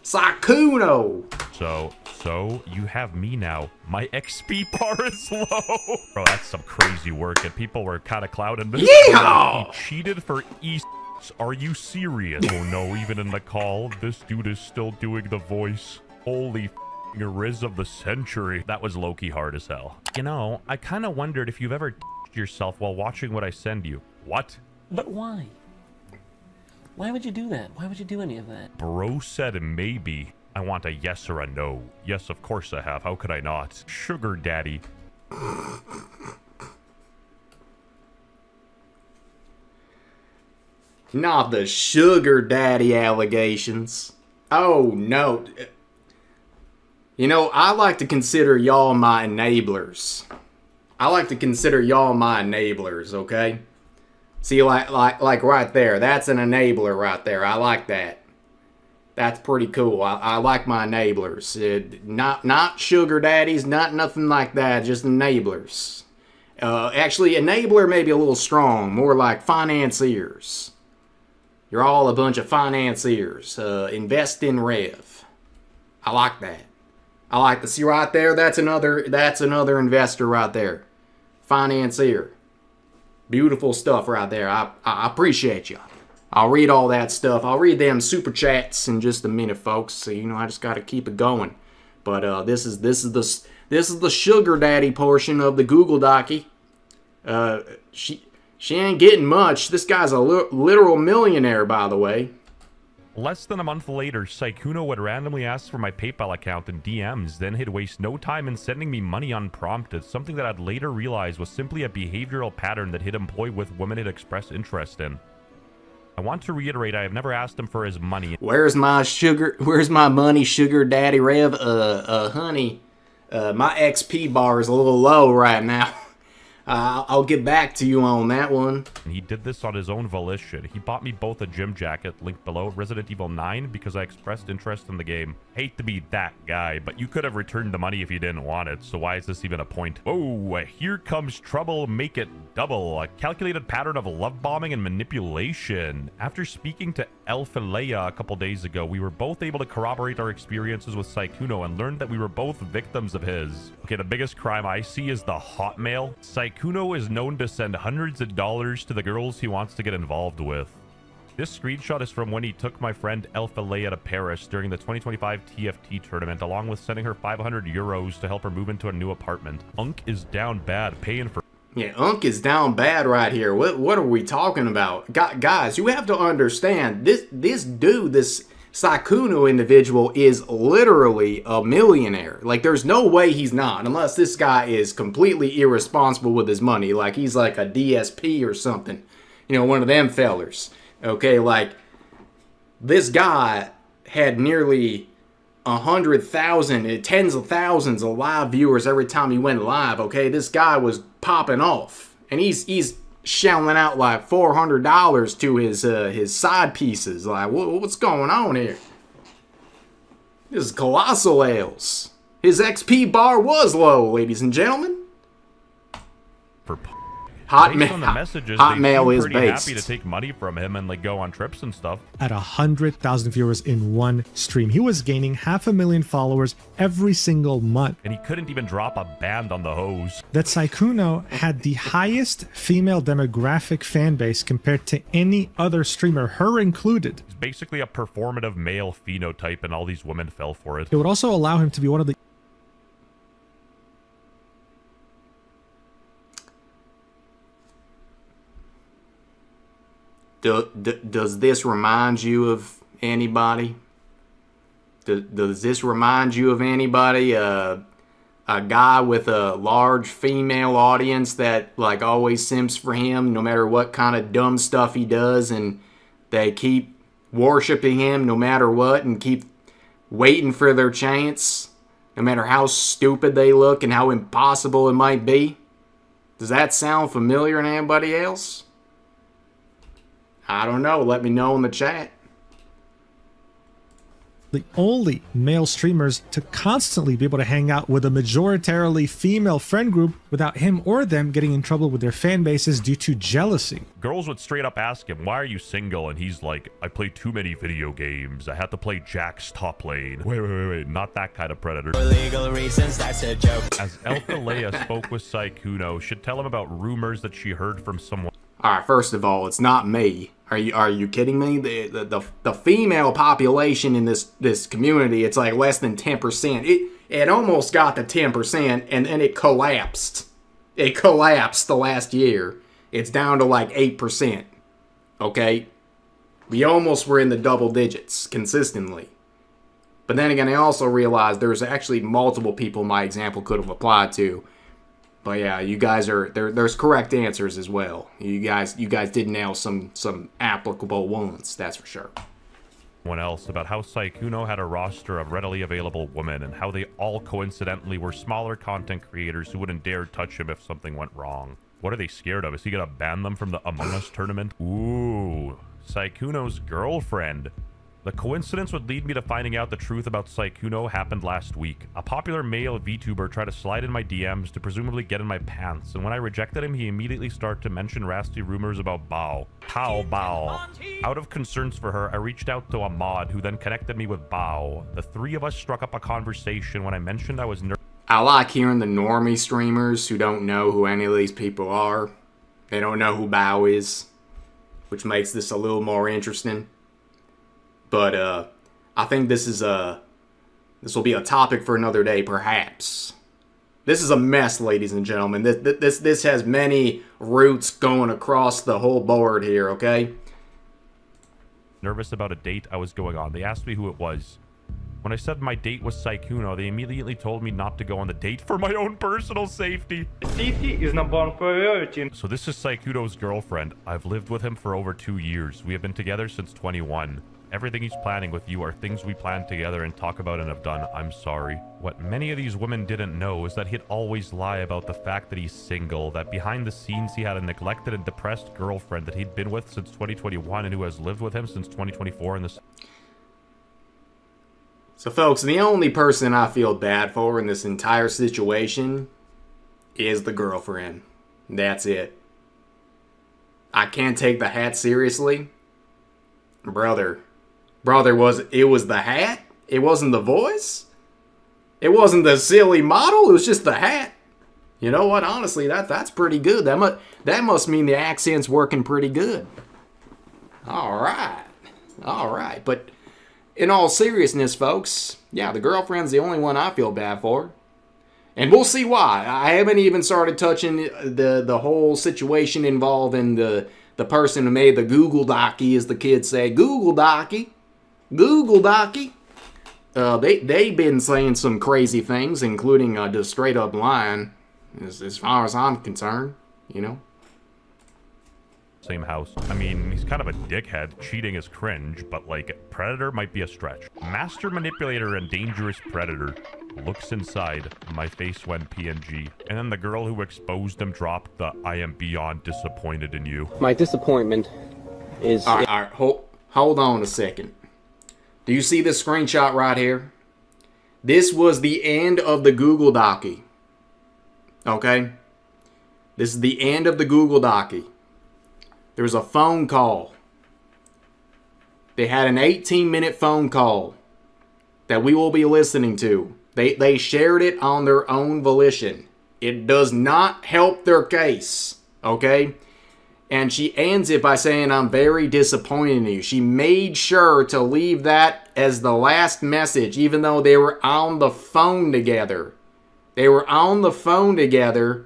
Sykkuno. So you have me now. My XP bar is low. Bro, that's some crazy work, and people were kind of clouding this. Yeah! He cheated for East. Are you serious? Oh no, even in the call, this dude is still doing the voice. Holy Riz of the century. That was low-key hard as hell. You know, I kind of wondered if you've ever yourself while watching what I send you. What? But why? Why would you do that? Why would you do any of that? Bro said maybe. I want a yes or a no. Yes, of course I have. How could I not? Sugar daddy. Not the sugar daddy allegations. Oh, no. You know, I like to consider y'all my enablers. Okay? See, like right there. That's an enabler right there. I like that. That's pretty cool. I like my enablers. Not sugar daddies, not nothing like that. Just enablers. Actually, enabler may be a little strong. More like financiers. You're all a bunch of financiers. Invest in Rev. I like that. I like to see right there. That's another investor right there. Financier. Beautiful stuff right there. I appreciate you. I'll read all that stuff. I'll read them super chats in just a minute, folks. So you know, I just got to keep it going. But this is the sugar daddy portion of the Google Docky. She ain't getting much. This guy's a literal millionaire, by the way. Less than a month later, Sykkuno would randomly ask for my PayPal account in DMs, then he'd waste no time in sending me money unprompted, something that I'd later realize was simply a behavioral pattern that he'd employ with women he'd expressed interest in. I want to reiterate, I have never asked him for his money. Where's my money, sugar daddy Rev? Honey, my XP bar is a little low right now. I'll get back to you on that one. He did this on his own volition. He bought me both a gym jacket, linked below, Resident Evil 9, because I expressed interest in the game. Hate to be that guy, but you could have returned the money if you didn't want it, so why is this even a point? Oh, here comes trouble, make it double. A calculated pattern of love bombing and manipulation. After speaking to Elfaleia a couple days ago, we were both able to corroborate our experiences with Sykkuno and learned that we were both victims of his. Okay, the biggest crime I see is the hotmail. Sykkuno is known to send hundreds of dollars to the girls he wants to get involved with. This screenshot is from when he took my friend Elfaleia to Paris during the 2025 TFT tournament, along with sending her 500 euros to help her move into a new apartment. Unk is down bad, paying for... Yeah, Unk is down bad right here. What are we talking about? Guys, you have to understand, this dude, this Sykkuno individual is literally a millionaire. Like, there's no way he's not, unless this guy is completely irresponsible with his money. Like, he's like a DSP or something. You know, one of them fellers. Okay, like, this guy had nearly 100,000, tens of thousands of live viewers every time he went live, okay? This guy was popping off. And he's shelling out like $400 to his side pieces. Like, what's going on here? This is colossal ales. His XP bar was low, ladies and gentlemen. Based on the messages, Hotmail they is seem pretty based. happy to take money from him and like go on trips and stuff. At 100,000 viewers in one stream, he was gaining 500,000 followers every single month. And he couldn't even drop a band on the hose. That Sykkuno had the highest female demographic fan base compared to any other streamer, her included. He's basically a performative male phenotype, and all these women fell for it. It would also allow him to be one of the Does this remind you of anybody? Does this remind you of anybody? A guy with a large female audience that like always simps for him no matter what kind of dumb stuff he does, and they keep worshiping him no matter what and keep waiting for their chance no matter how stupid they look and how impossible it might be? Does that sound familiar to anybody else? I don't know. Let me know in the chat. the only male streamers to constantly be able to hang out with a majoritarily female friend group without him or them getting in trouble with their fan bases due to jealousy. Girls would straight up ask him, why are you single? And he's like, I play too many video games. I have to play Jack's top lane. Wait. Not that kind of predator. For legal reasons, that's a joke. As Elfaleia spoke with Sykkuno, she'd tell him about rumors that she heard from someone. All right, first of all, it's not me. Are you kidding me? The female population in this community, it's like less than 10%. It almost got to 10%, and then it collapsed. It collapsed the last year. It's down to like 8%. Okay? We almost were in the double digits consistently. But then again, I also realized there's actually multiple people my example could have applied to. But yeah, you guys are there's correct answers as well. You guys did nail some applicable ones, that's for sure. Someone else about how Sykkuno had a roster of readily available women and how they all coincidentally were smaller content creators who wouldn't dare touch him if something went wrong. What are they scared of? Is he gonna ban them from the Among Us tournament? Ooh, Sykkuno's girlfriend. The coincidence would lead me to finding out the truth about Sykkuno happened last week. A popular male VTuber tried to slide in my DMs to presumably get in my pants, and when I rejected him, he immediately started to mention nasty rumors about Bao. Bao. Out of concerns for her, I reached out to a mod who then connected me with Bao. The three of us struck up a conversation when I mentioned I was I like hearing the normie streamers who don't know who any of these people are. They don't know who Bao is. which makes this a little more interesting. But I think this will be a topic for another day, perhaps. This is a mess, ladies and gentlemen. This has many roots going across the whole board here, okay? Nervous about a date I was going on. They asked me who it was. When I said my date was Sykkuno, they immediately told me not to go on the date for my own personal safety. Safety is number one priority. So this is Sykkuno's girlfriend. I've lived with him for over 2 years. We have been together since 21. Everything he's planning with you are things we planned together and talk about and have done. I'm sorry. What many of these women didn't know is that he'd always lie about the fact that he's single, that behind the scenes he had a neglected and depressed girlfriend that he'd been with since 2021 and who has lived with him since 2024 in the... So folks, the only person I feel bad for in this entire situation is the girlfriend. That's it. I can't take the hat seriously. Brother, it was the hat? It wasn't the voice? It wasn't the silly model? It was just the hat? You know what? Honestly, that's pretty good. That must mean the accent's working pretty good. All right. But in all seriousness, folks, yeah, the girlfriend's the only one I feel bad for. And we'll see why. I haven't even started touching the whole situation involving the person who made the Google Docky, as the kids say. Google Docky. They've been saying some crazy things, including just straight up lying, as far as I'm concerned, you know. same house. I mean, he's kind of a dickhead. Cheating is cringe, but like, predator might be a stretch. Master manipulator and dangerous predator. Looks inside. My face went PNG. And then the girl who exposed him dropped the I am beyond disappointed in you. My disappointment is... All right, hold on a second. Do you see this screenshot right here? This was the end of the Google Docky. Okay? This is the end of the Google Docky. There was a phone call. They had an 18-minute phone call that we will be listening to. They shared it on their own volition. It does not help their case. Okay? And she ends it by saying, I'm very disappointed in you. She made sure to leave that as the last message, even though they were on the phone together. They were on the phone together.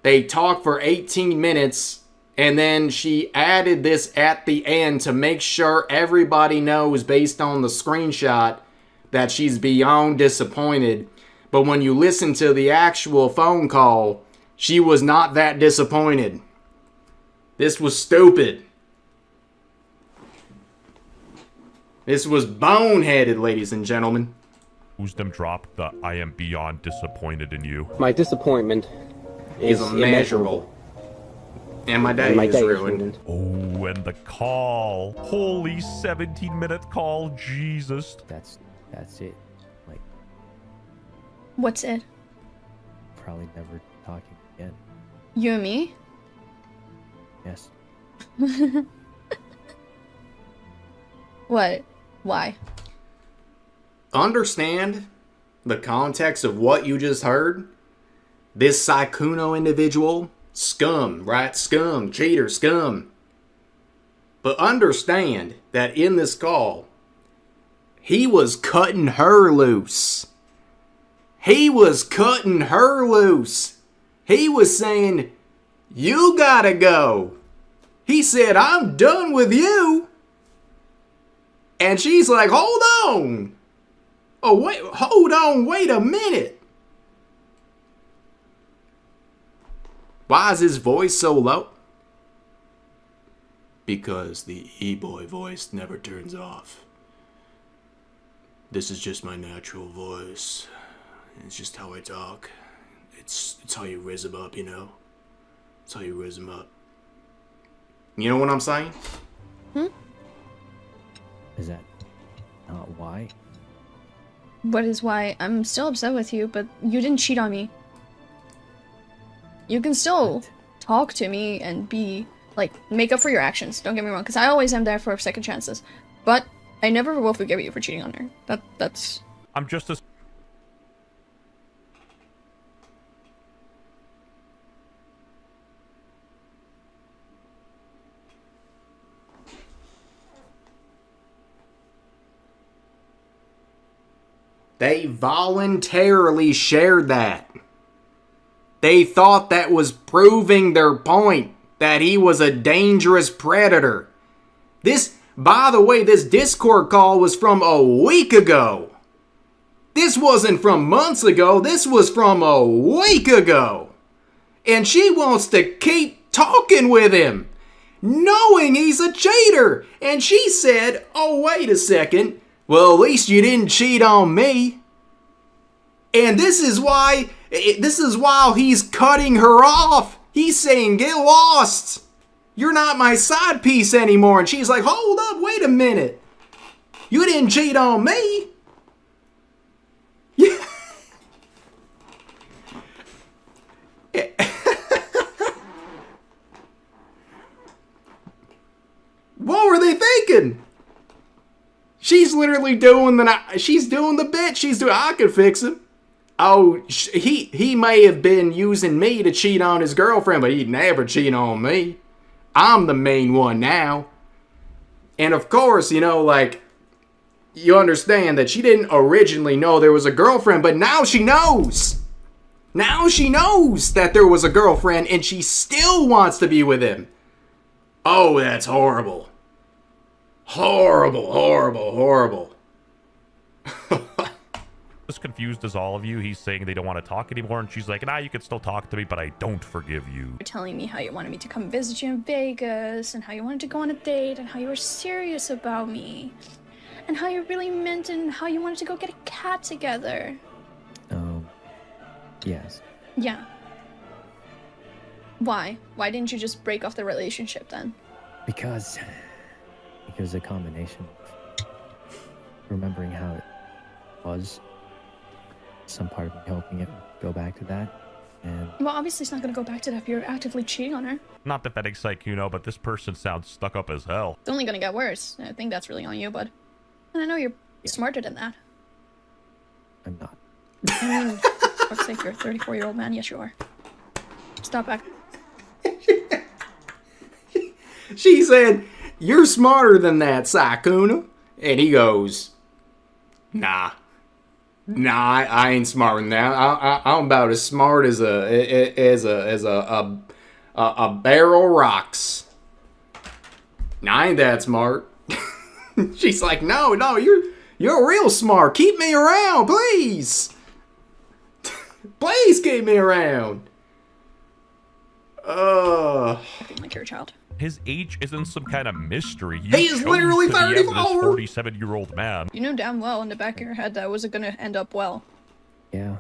They talked for 18 minutes, and then she added this at the end to make sure everybody knows, based on the screenshot, that she's beyond disappointed. But when you listen to the actual phone call, she was not that disappointed. This was stupid. This was boneheaded, ladies and gentlemen. Who's them dropped the I am beyond disappointed in you. My disappointment is immeasurable. And my day is ruined. Oh, and the call. Holy 17-minute call. Jesus. That's it. Like, What's it? probably never talking again. You and me? Yes. What? Why? Understand the context of what you just heard? This Sykkuno individual, scum, right? Scum, cheater, scum. But understand that in this call, he was cutting her loose. He was cutting her loose. He was saying, you gotta go. He said, I'm done with you. And she's like, hold on. Oh, wait, hold on, wait a minute. Why is his voice so low? Because the e-boy voice never turns off. This is just my natural voice. It's just how I talk. It's how you raise him up, you know? It's how you raise him up. You know what I'm saying? Is that not why? What is why? I'm still upset with you, but you didn't cheat on me. You can still talk to me and be, like, make up for your actions. Don't get me wrong, because I always am there for second chances. But I never will forgive you for cheating on her. That's... I'm just as... They voluntarily shared that. They thought that was proving their point, that he was a dangerous predator. This, by the way, this Discord call was from a week ago. This wasn't from months ago. This was from a week ago. And she wants to keep talking with him, knowing he's a cheater. And she said, oh, wait a second. Well, at least you didn't cheat on me. And this is why he's cutting her off. He's saying, get lost. You're not my side piece anymore. And she's like, hold up, wait a minute. You didn't cheat on me. What were they thinking? She's literally doing the bit. She's doing, I could fix him. Oh, he may have been using me to cheat on his girlfriend, but he'd never cheat on me. I'm the main one now. And of course, you know, like, you understand that she didn't originally know there was a girlfriend, but now she knows. Now she knows that there was a girlfriend and she still wants to be with him. Oh, that's horrible. Horrible, horrible, horrible. As confused as all of you, he's saying they don't want to talk anymore, and she's like, nah, you can still talk to me, but I don't forgive you. You're telling me how you wanted me to come visit you in Vegas, and how you wanted to go on a date, and how you were serious about me, and how you really meant it, and how you wanted to go get a cat together. Yes. Yeah. Why? Why didn't you just break off the relationship then? Because a combination of remembering how it was, some part of me hoping it would go back to that, and... Well, obviously it's not going to go back to that if you're actively cheating on her. Not defending Sykkuno, but this person sounds stuck up as hell. It's only going to get worse. I think that's really on you, bud. And I know you're smarter than that. I'm not. I mean, for fuck's sake, you're a 34-year-old man. Yes, you are. Stop acting. She said, you're smarter than that, Sykkuno. And he goes, nah, I ain't smarter than that. I'm about as smart as a barrel of rocks. Nah, I ain't that smart. She's like, no, you're real smart. Keep me around, please. Please keep me around. Acting like you're a child. His age isn't some kind of mystery. He is literally 34. This 47-year-old man. You knew damn well in the back of your head that wasn't gonna end up well. Yeah.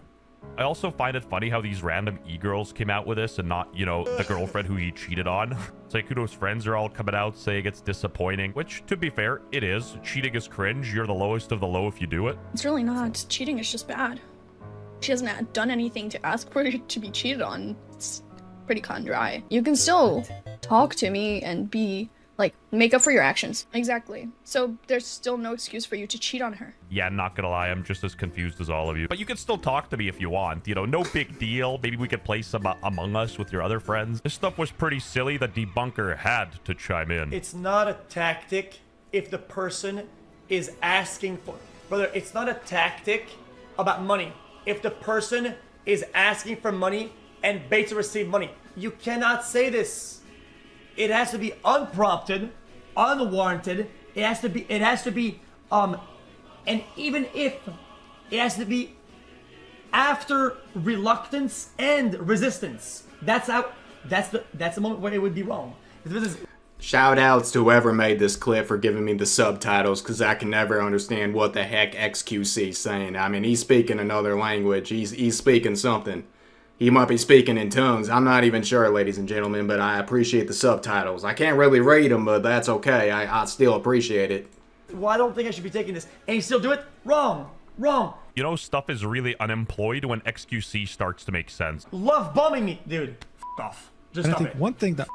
I also find it funny how these random e-girls came out with this and not, you know, the girlfriend who he cheated on. Sykkuno's friends are all coming out saying it's disappointing, which, to be fair, it is. Cheating is cringe. You're the lowest of the low if you do it. It's really not. Cheating is just bad. She hasn't done anything to ask for it to be cheated on. It's pretty cut and dry. You can still talk to me and be, like, make up for your actions. Exactly. So there's still no excuse for you to cheat on her. Yeah, not gonna lie, I'm just as confused as all of you. But you can still talk to me if you want. You know, no big deal. Maybe we could play some Among Us with your other friends. This stuff was pretty silly. The debunker had to chime in. It's not a tactic if the person is asking for... Brother, it's not a tactic about money. If the person is asking for money and begs to receive money, you cannot say this. It has to be unprompted, unwarranted. It has to be, and even if it has to be after reluctance and resistance, that's the moment where it would be wrong. Shout outs to whoever made this clip for giving me the subtitles, because I can never understand what the heck XQC's saying. I mean, he's speaking another language. He's speaking something. He might be speaking in tongues. I'm not even sure, ladies and gentlemen, but I appreciate the subtitles. I can't really read them, but that's okay. I still appreciate it. Well, I don't think I should be taking this. And you still do it? Wrong. Wrong. You know, stuff is really unemployed when XQC starts to make sense. Love bumming me, dude. F off. Just And I stop think it. one thing that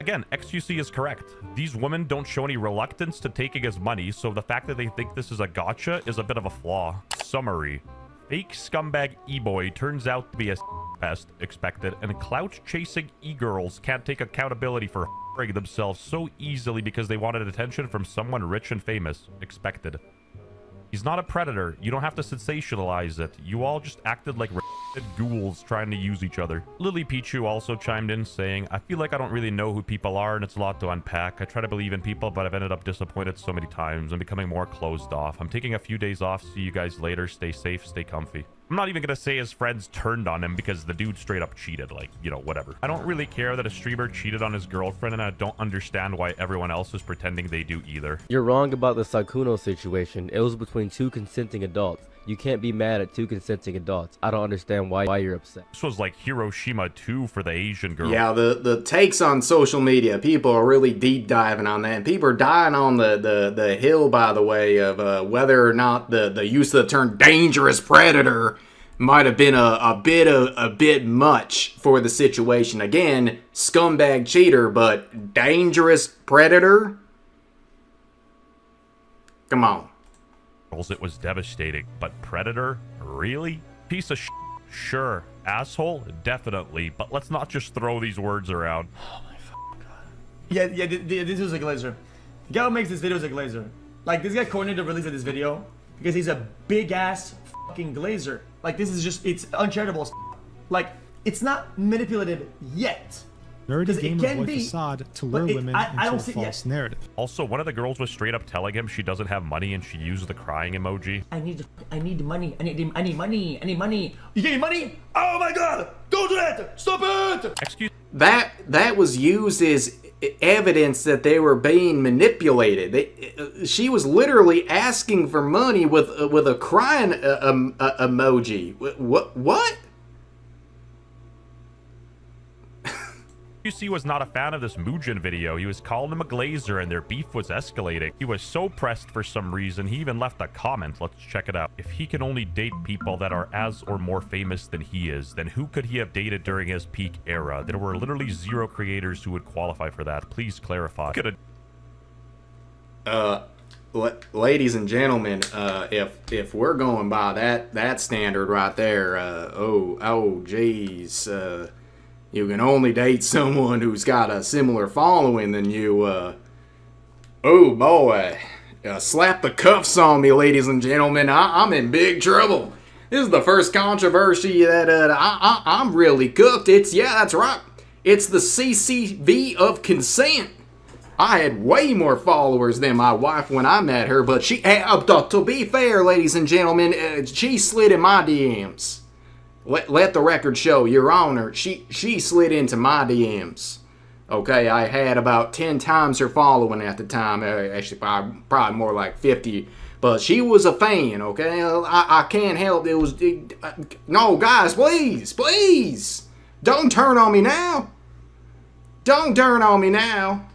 Again, XQC is correct. These women don't show any reluctance to taking his money, so the fact that they think this is a gotcha is a bit of a flaw. Summary. Fake scumbag e-boy turns out to be a pest expected, and clout-chasing e-girls can't take accountability for themselves so easily because they wanted attention from someone rich and famous expected. He's not a predator. You don't have to sensationalize it. You all just acted like ghouls trying to use each other. Lily Pichu also chimed in saying, I feel like I don't really know who people are and it's a lot to unpack. I try to believe in people, but I've ended up disappointed so many times and becoming more closed off. I'm taking a few days off. See you guys later. Stay safe. Stay comfy. I'm not even gonna say his friends turned on him because the dude straight up cheated. Like, you know, whatever. I don't really care that a streamer cheated on his girlfriend, and I don't understand why everyone else is pretending they do either. You're wrong about the Sykkuno situation. It was between two consenting adults. You can't be mad at two consenting adults. I don't understand why you're upset. This was like Hiroshima 2 for the Asian girl. Yeah, the takes on social media, people are really deep diving on that. And people are dying on the hill, by the way, of whether or not the use of the term dangerous predator might have been a bit much for the situation. Again, scumbag cheater, but dangerous predator? Come on. It was devastating, but predator? Really? Piece of sure. Asshole? Definitely. But let's not just throw these words around. Oh my fucking god. Yeah, this was a glazer. The guy who makes this video is a glazer. Like, this guy coordinated the release of this video because he's a big ass fucking glazer. Like, this is just, it's uncharitable. Like, it's not manipulative yet. Nerdy gamer boy facade to lure women into a false narrative. Also, one of the girls was straight up telling him she doesn't have money and she used the crying emoji. I need money. I need money. You give me money? Oh my god! Don't do that! Stop it! Excuse. That was used as evidence that they were being manipulated. She was literally asking for money with a crying emoji. What? QC was not a fan of this Mujin video. He was calling him a glazer and their beef was escalating. He was so pressed for some reason, he even left a comment. Let's check it out. If he can only date people that are as or more famous than he is, then who could he have dated during his peak era? There were literally 0 creators who would qualify for that. Please clarify. Ladies and gentlemen, if we're going by that standard right there, oh geez, you can only date someone who's got a similar following than you. Oh boy, slap the cuffs on me, ladies and gentlemen. I'm in big trouble. This is the first controversy that I'm really cooked. That's right. It's the CCV of consent. I had way more followers than my wife when I met her, but to be fair, ladies and gentlemen, she slid in my DMs. Let the record show, Your Honor, she slid into my DMs. Okay, I had about 10 times her following at the time. Actually, probably more like 50. But she was a fan, okay? I can't help it. No, guys, please. Don't turn on me now. Don't turn on me now.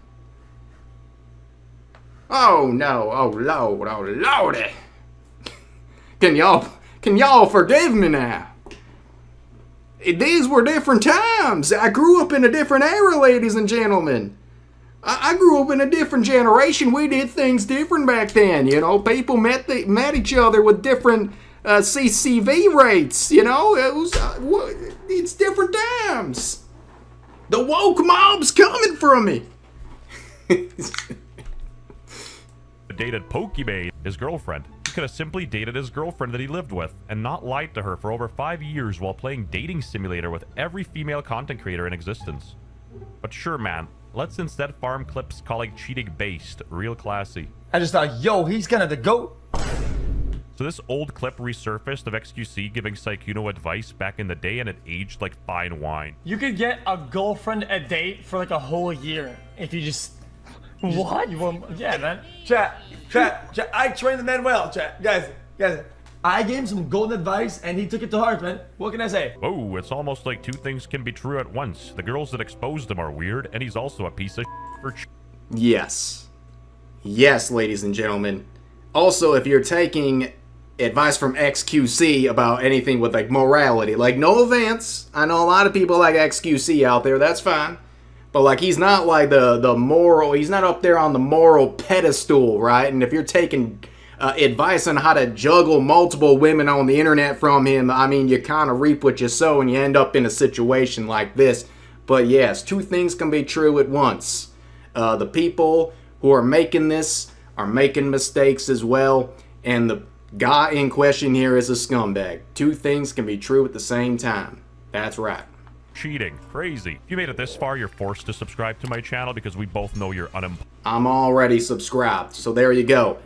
Oh, no. Oh, Lord. Oh, Lordy. Can y'all forgive me now? These were different times. I grew up in a different era, ladies and gentlemen. I grew up in a different generation. We did things different back then, you know. People met each other with different CCV rates, you know. It's different times. The woke mob's coming from me. Dated Pokimane, his girlfriend. He could have simply dated his girlfriend that he lived with and not lied to her for over 5 years while playing dating simulator with every female content creator in existence. But sure, man, let's instead farm clips calling cheating based. Real classy. I just thought, yo, he's kind of the GOAT. So this old clip resurfaced of XQC giving Sykkuno advice back in the day, and it aged like fine wine. You could get a girlfriend a date for like a whole year if you just... What? Yeah, man. Chat. I trained the man well, chat. Guys. I gave him some golden advice, and he took it to heart, man. What can I say? Oh, it's almost like 2 things can be true at once. The girls that exposed him are weird, and he's also a piece of for Yes, ladies and gentlemen. Also, if you're taking advice from XQC about anything with, like, morality, like, no offense. I know a lot of people like XQC out there. That's fine. But, like, he's not like the moral, he's not up there on the moral pedestal, right? And if you're taking advice on how to juggle multiple women on the internet from him, I mean, you kind of reap what you sow and you end up in a situation like this. But yes, 2 things can be true at once. The people who are making this are making mistakes as well. And guy in question here is a scumbag. Two things can be true at the same time. That's right. Cheating. Crazy. If you made it this far, you're forced to subscribe to my channel because we both know you're unemployed. I'm already subscribed, so there you go.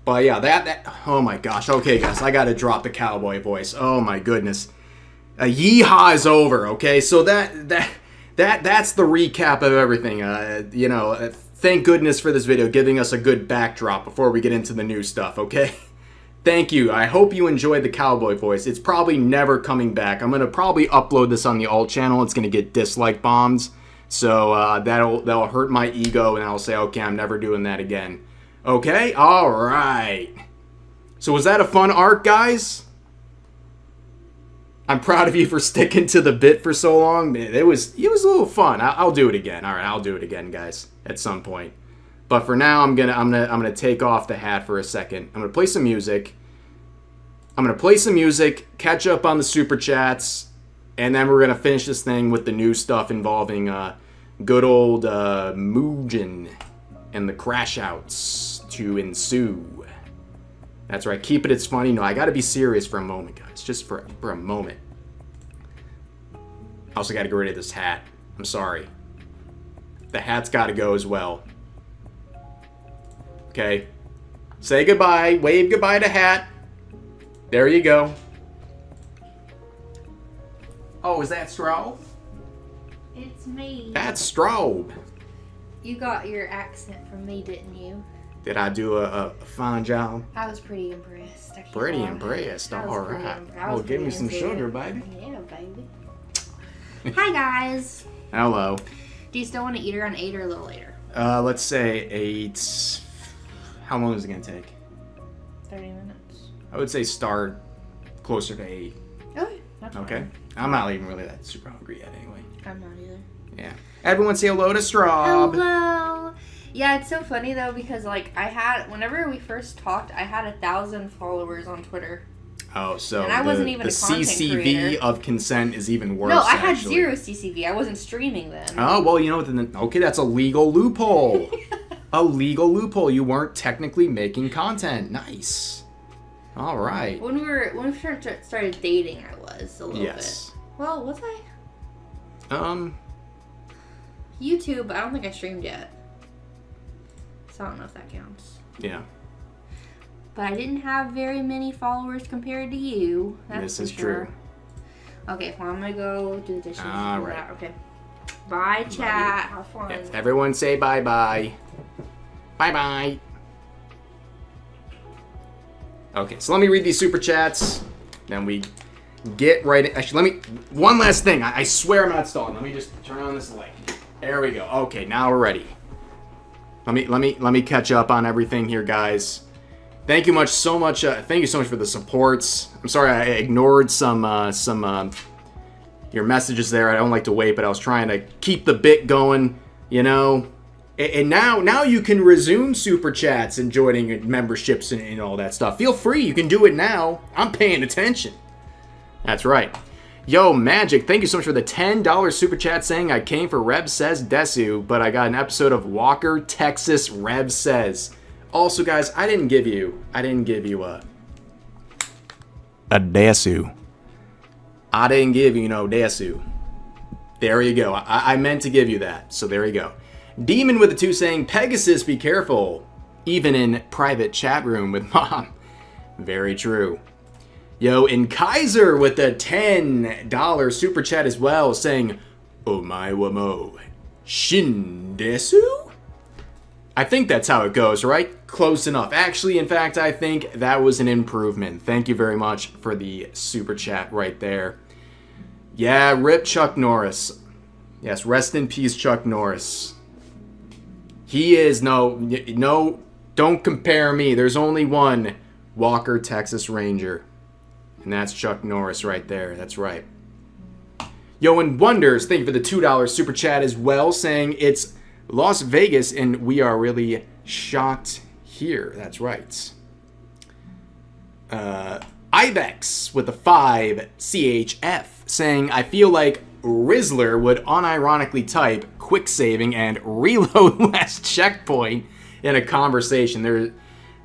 But yeah, that oh my gosh. Okay, guys, I gotta drop the cowboy voice. Oh my goodness. Yeehaw is over, okay? So that's the recap of everything. Thank goodness for this video, giving us a good backdrop before we get into the new stuff, okay? Thank you. I hope you enjoyed the cowboy voice. It's probably never coming back. I'm going to probably upload this on the alt channel. It's going to get dislike bombs. So that'll hurt my ego, and I'll say, okay, I'm never doing that again. Okay? All right. So was that a fun arc, guys? I'm proud of you for sticking to the bit for so long. It was a little fun. I'll do it again. All right, I'll do it again, guys, at some point. But for now, I'm gonna take off the hat for a second. I'm gonna play some music. Catch up on the super chats, and then we're gonna finish this thing with the new stuff involving good old Mujin and the Crashouts to ensue. That's right. Keep it. It's funny. No, I gotta be serious for a moment, guys. Just for a moment. I also gotta get rid of this hat. I'm sorry. The hat's gotta go as well. Okay. Say goodbye. Wave goodbye to hat. There you go. Oh, is that Strobe? It's me. That's Strobe. You got your accent from me, didn't you? Did I do a fine job? I was pretty impressed. Pretty impressed. All right. Oh, give me some sugar, baby. Yeah, baby. Hi, guys. Hello. Do you still want to eat around 8 or a little later? Let's say 8. How long is it gonna take? 30 minutes. I would say start closer to 8. Okay, that's Okay. fine. I'm not even really that super hungry yet, anyway. I'm not either. Yeah. Everyone say hello to Strobe. Hello. Yeah, it's so funny though because whenever we first talked, I had 1,000 followers on Twitter. Oh, so and I wasn't even a content CCV creator. of consent is even worse. No, I had actually. 0 CCV. I wasn't streaming then. Oh, well, you know what? Okay, that's a legal loophole. A legal loophole. You weren't technically making content. Nice. All right. When we started dating, I was a little yes. bit. Well, was I? YouTube. I don't think I streamed yet, so I don't know if that counts. Yeah. But I didn't have very many followers compared to you. That's this for is sure. true. Okay, well, I'm gonna go do the dishes. All right. That. Okay. Bye, chat. Have fun. Yes. Everyone say bye-bye. Bye-bye. Okay, so let me read these super chats. Then we get right in. Actually, one last thing. I swear I'm not stalling. Let me just turn on this light. There we go. Okay, now we're ready. Let me catch up on everything here, guys. Thank you so much for the supports. I'm sorry I ignored some your messages there. I don't like to wait, but I was trying to keep the bit going, you know. And now you can resume super chats and joining memberships and all that stuff. Feel free. You can do it now. I'm paying attention. That's right. Yo, Magic, thank you so much for the $10 super chat saying I came for Reb Says Desu, but I got an episode of Walker, Texas Reb Says. Also, guys, I didn't give you a Desu. I didn't give you no Desu. There you go. I meant to give you that, so there you go. Demon with the 2 saying, Pegasus, be careful. Even in private chat room with mom. Very true. Yo, and Kaiser with the $10 super chat as well, saying, Omae wa mo shindesu? I think that's how it goes, right? Close enough. Actually, in fact, I think that was an improvement. Thank you very much for the super chat right there. Yeah, rip Chuck Norris. Yes, rest in peace, Chuck Norris. He is, no, don't compare me. There's only one Walker, Texas Ranger. And that's Chuck Norris right there. That's right. Yo, and Wonders, thank you for the $2 super chat as well, saying it's Las Vegas and we are really shocked here. That's right. Ibex with a 5 CHF saying, I feel like Rizzler would unironically type quick saving and reload last checkpoint in a conversation.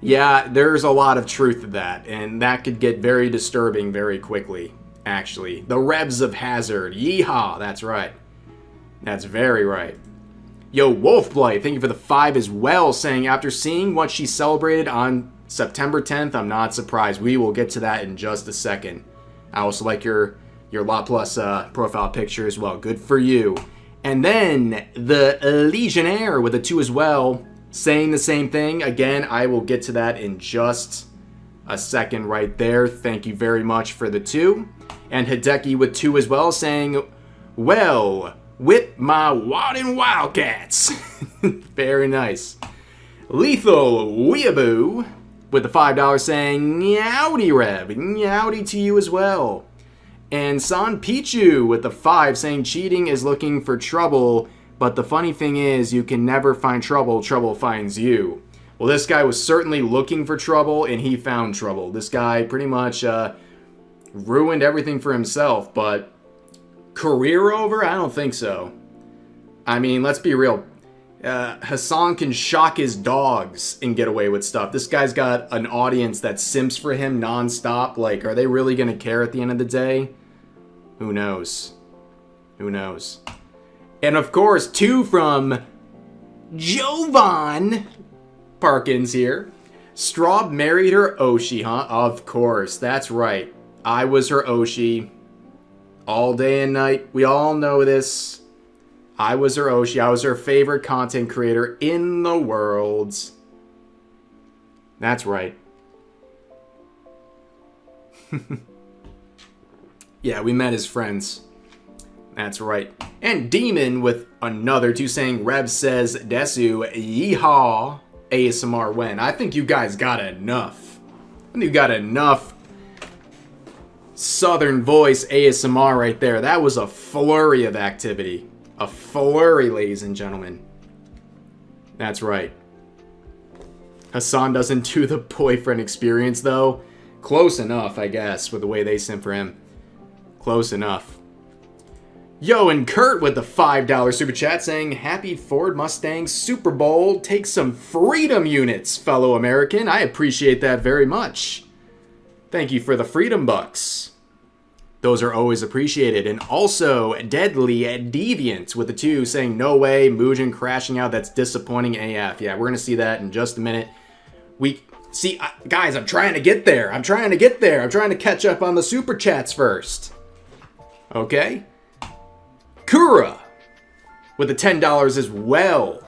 Yeah, there's a lot of truth to that, and that could get very disturbing very quickly, actually. The Revs of Hazard. Yeehaw, that's right. That's very right. Yo, Wolfblight, thank you for the 5 as well, saying, after seeing what she celebrated on September 10th, I'm not surprised. We will get to that in just a second. I also like your Lot Plus profile picture as well. Good for you. And then the Legionnaire with a 2 as well, saying the same thing. Again, I will get to that in just a second right there. Thank you very much for the 2. And Hideki with 2 as well, saying, well, with my Wadden Wildcats. Very nice. Lethal Weeaboo with the $5 saying, Nyowdy Rev. Nyowdy to you as well. And San Pichu with the 5 saying, cheating is looking for trouble, but the funny thing is you can never find trouble, trouble finds you. Well, this guy was certainly looking for trouble, and he found trouble. This guy pretty much ruined everything for himself, but career over? I don't think so. I mean, let's be real. Hassan can shock his dogs and get away with stuff. This guy's got an audience that simps for him nonstop. Like, are they really going to care at the end of the day? Who knows? Who knows? And of course, 2 from Jovan Parkins here. Straub married her Oshi, huh? Of course, that's right. I was her Oshi. All day and night. We all know this. I was her Oshi. I was her favorite content creator in the world. That's right. Yeah, we met as friends. That's right. And Demon with another 2 saying, Rev says, Desu, yeehaw, ASMR when. I think you guys got enough. I think you got enough Southern voice ASMR right there. That was a flurry of activity. A flurry, ladies and gentlemen. That's right. Hassan doesn't do the boyfriend experience, though. Close enough, I guess, with the way they simp for him. Close enough. Yo, and Kurt with the $5 super chat saying, happy Ford Mustang Super Bowl. Take some freedom units, fellow American. I appreciate that very much. Thank you for the freedom bucks. Those are always appreciated. And also, Deadly Deviant with the 2 saying, no way, Mujin crashing out. That's disappointing AF. Yeah, we're going to see that in just a minute. See, guys, I'm trying to get there. I'm trying to catch up on the super chats first. Okay? Kura with the $10 as well,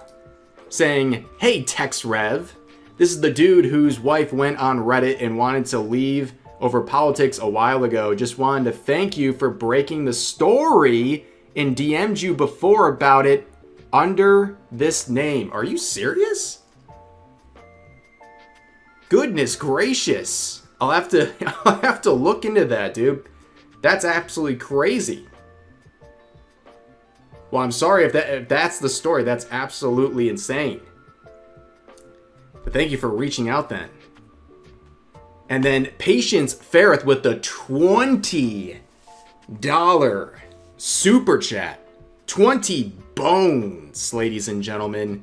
saying, hey, Tex Rev. This is the dude whose wife went on Reddit and wanted to leave over politics a while ago. Just wanted to thank you for breaking the story and DM'd you before about it under this name. Are you serious? Goodness gracious. I'll have to look into that, dude. That's absolutely crazy. Well, I'm sorry if that's the story. That's absolutely insane. But thank you for reaching out then. And then Patience Ferreth with the $20 super chat. 20 bones, ladies and gentlemen.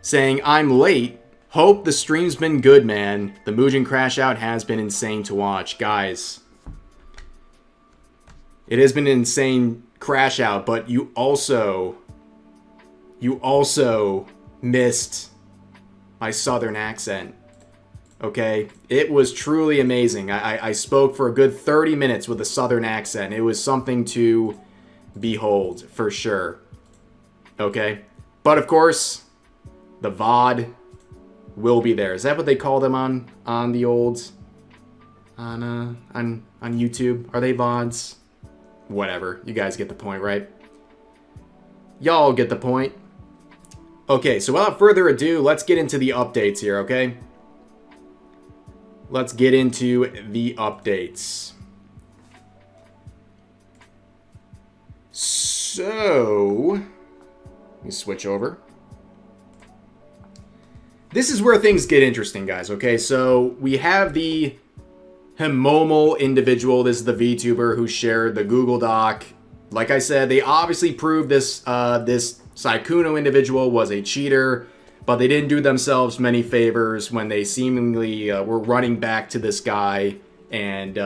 Saying, I'm late. Hope the stream's been good, man. The Mujin Crashout has been insane to watch. Guys, it has been an insane Crashout, but you also missed my southern accent. Okay? It was truly amazing. I spoke for a good 30 minutes with a southern accent. It was something to behold, for sure. Okay? But of course, the VOD will be there. Is that what they call them on the old on YouTube? Are they VODs? Whatever. You guys get the point, right? Y'all get the point. Okay, so without further ado, let's get into the updates here, okay? Let's get into the updates. So, let me switch over. This is where things get interesting, guys, okay? So, we have the Himomal individual. This is the VTuber who shared the Google Doc. Like I said, they obviously proved this Sykkuno individual was a cheater. but they didn't do themselves many favors when they seemingly were running back to this guy and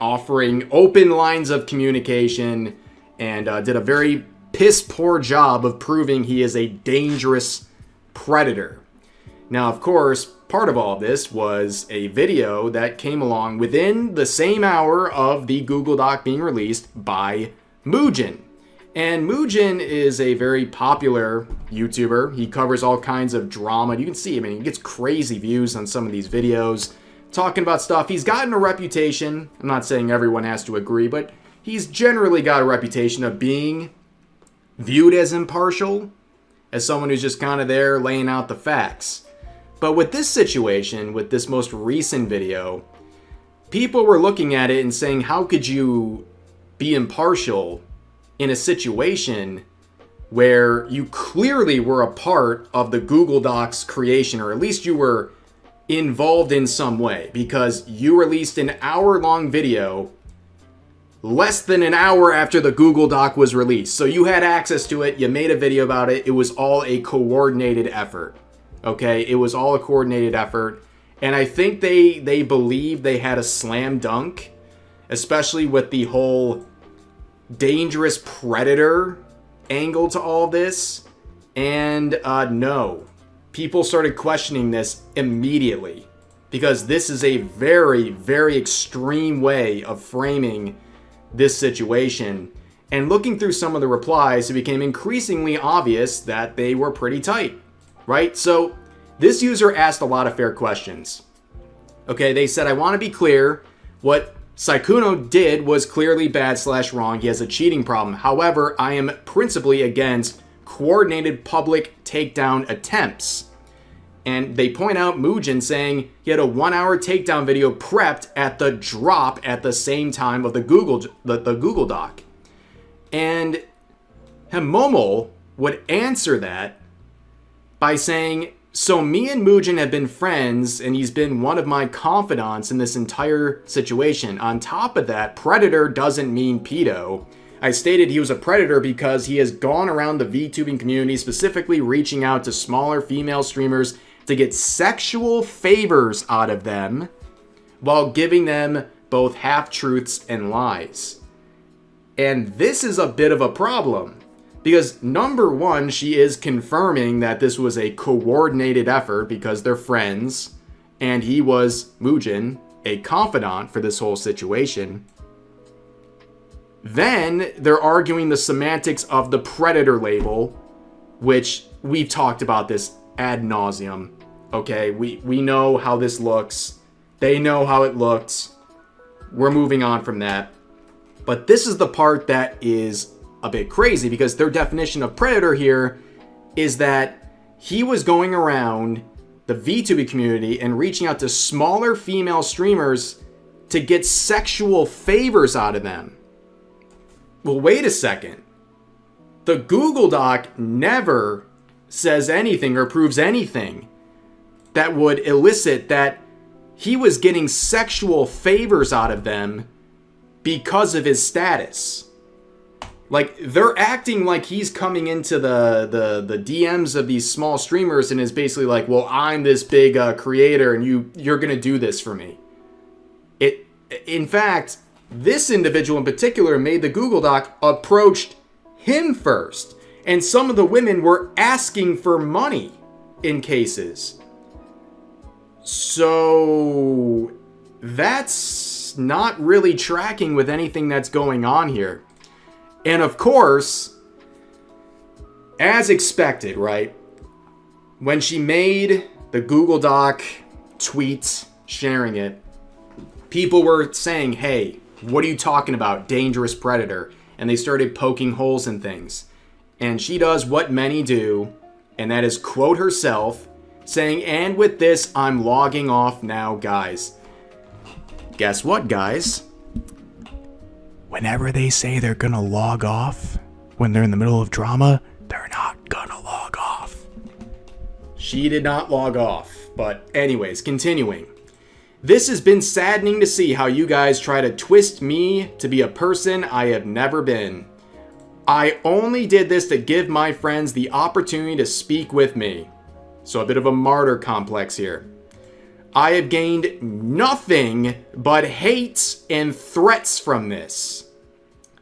offering open lines of communication, and did a very piss poor job of proving he is a dangerous predator. Now, of course, part of all this was a video that came along within the same hour of the Google Doc being released by Mujin. And Mujin is a very popular YouTuber. He covers all kinds of drama. You can see, I mean, he gets crazy views on some of these videos, talking about stuff. He's gotten a reputation. I'm not saying everyone has to agree, but he's generally got a reputation of being viewed as impartial, as someone who's just kind of there laying out the facts. But with this situation, with this most recent video, people were looking at it and saying, how could you be impartial in a situation where you clearly were a part of the Google Docs creation, or at least you were involved in some way, because you released an hour-long video less than an hour after the Google Doc was released. So you had access to it, you made a video about it, it was all a coordinated effort. Okay, it was all a coordinated effort. And I think they believed they had a slam dunk, especially with the whole dangerous predator angle to all this. And no, people started questioning this immediately, because this is a very, very extreme way of framing this situation. And looking through some of the replies, it became increasingly obvious that they were pretty tight, right? So this user asked a lot of fair questions. Okay, they said, I want to be clear, what Sykkuno did was clearly bad/wrong. He has a cheating problem. However, I am principally against coordinated public takedown attempts. And they point out Mujin saying he had a 1-hour takedown video prepped at the drop at the same time of the Google Doc. And Himomo would answer that by saying, so me and Mujin have been friends, and he's been one of my confidants in this entire situation. On top of that, predator doesn't mean pedo. I stated he was a predator because he has gone around the VTubing community, specifically reaching out to smaller female streamers to get sexual favors out of them while giving them both half-truths and lies. And this is a bit of a problem, because number one, she is confirming that this was a coordinated effort because they're friends, and he was, Mujin, a confidant for this whole situation. Then they're arguing the semantics of the predator label, which we've talked about this ad nauseum. Okay, we know how this looks. They know how it looked. We're moving on from that. But this is the part that is a bit crazy, because their definition of predator here is that he was going around the VTuber community and reaching out to smaller female streamers to get sexual favors out of them. Well, wait a second. The Google Doc never says anything or proves anything that would elicit that he was getting sexual favors out of them because of his status. Like, they're acting like he's coming into the DMs of these small streamers and is basically like, well, I'm this big creator and you're going to do this for me. In fact, this individual in particular made the Google Doc approached him first. And some of the women were asking for money in cases. So that's not really tracking with anything that's going on here. And of course, as expected, right? When she made the Google Doc tweet sharing it, people were saying, hey, what are you talking about? Dangerous predator. And they started poking holes in things. And she does what many do, and that is quote herself, saying, and with this, I'm logging off now, guys. Guess what, guys? Whenever they say they're gonna log off, when they're in the middle of drama, they're not gonna log off. She did not log off. But anyways, continuing. This has been saddening to see how you guys try to twist me to be a person I have never been. I only did this to give my friends the opportunity to speak with me. So a bit of a martyr complex here. I have gained nothing but hate and threats from this.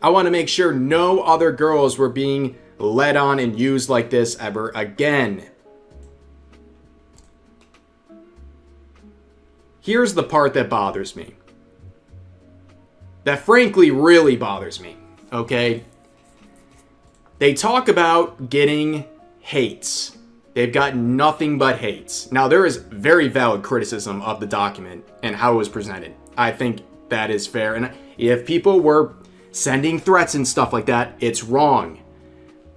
I want to make sure no other girls were being led on and used like this ever again. Here's the part that bothers me. That frankly really bothers me, okay? They talk about getting hates. They've got nothing but hates. Now, there is very valid criticism of the document and how it was presented. I think that is fair. And if people were sending threats and stuff like that, it's wrong.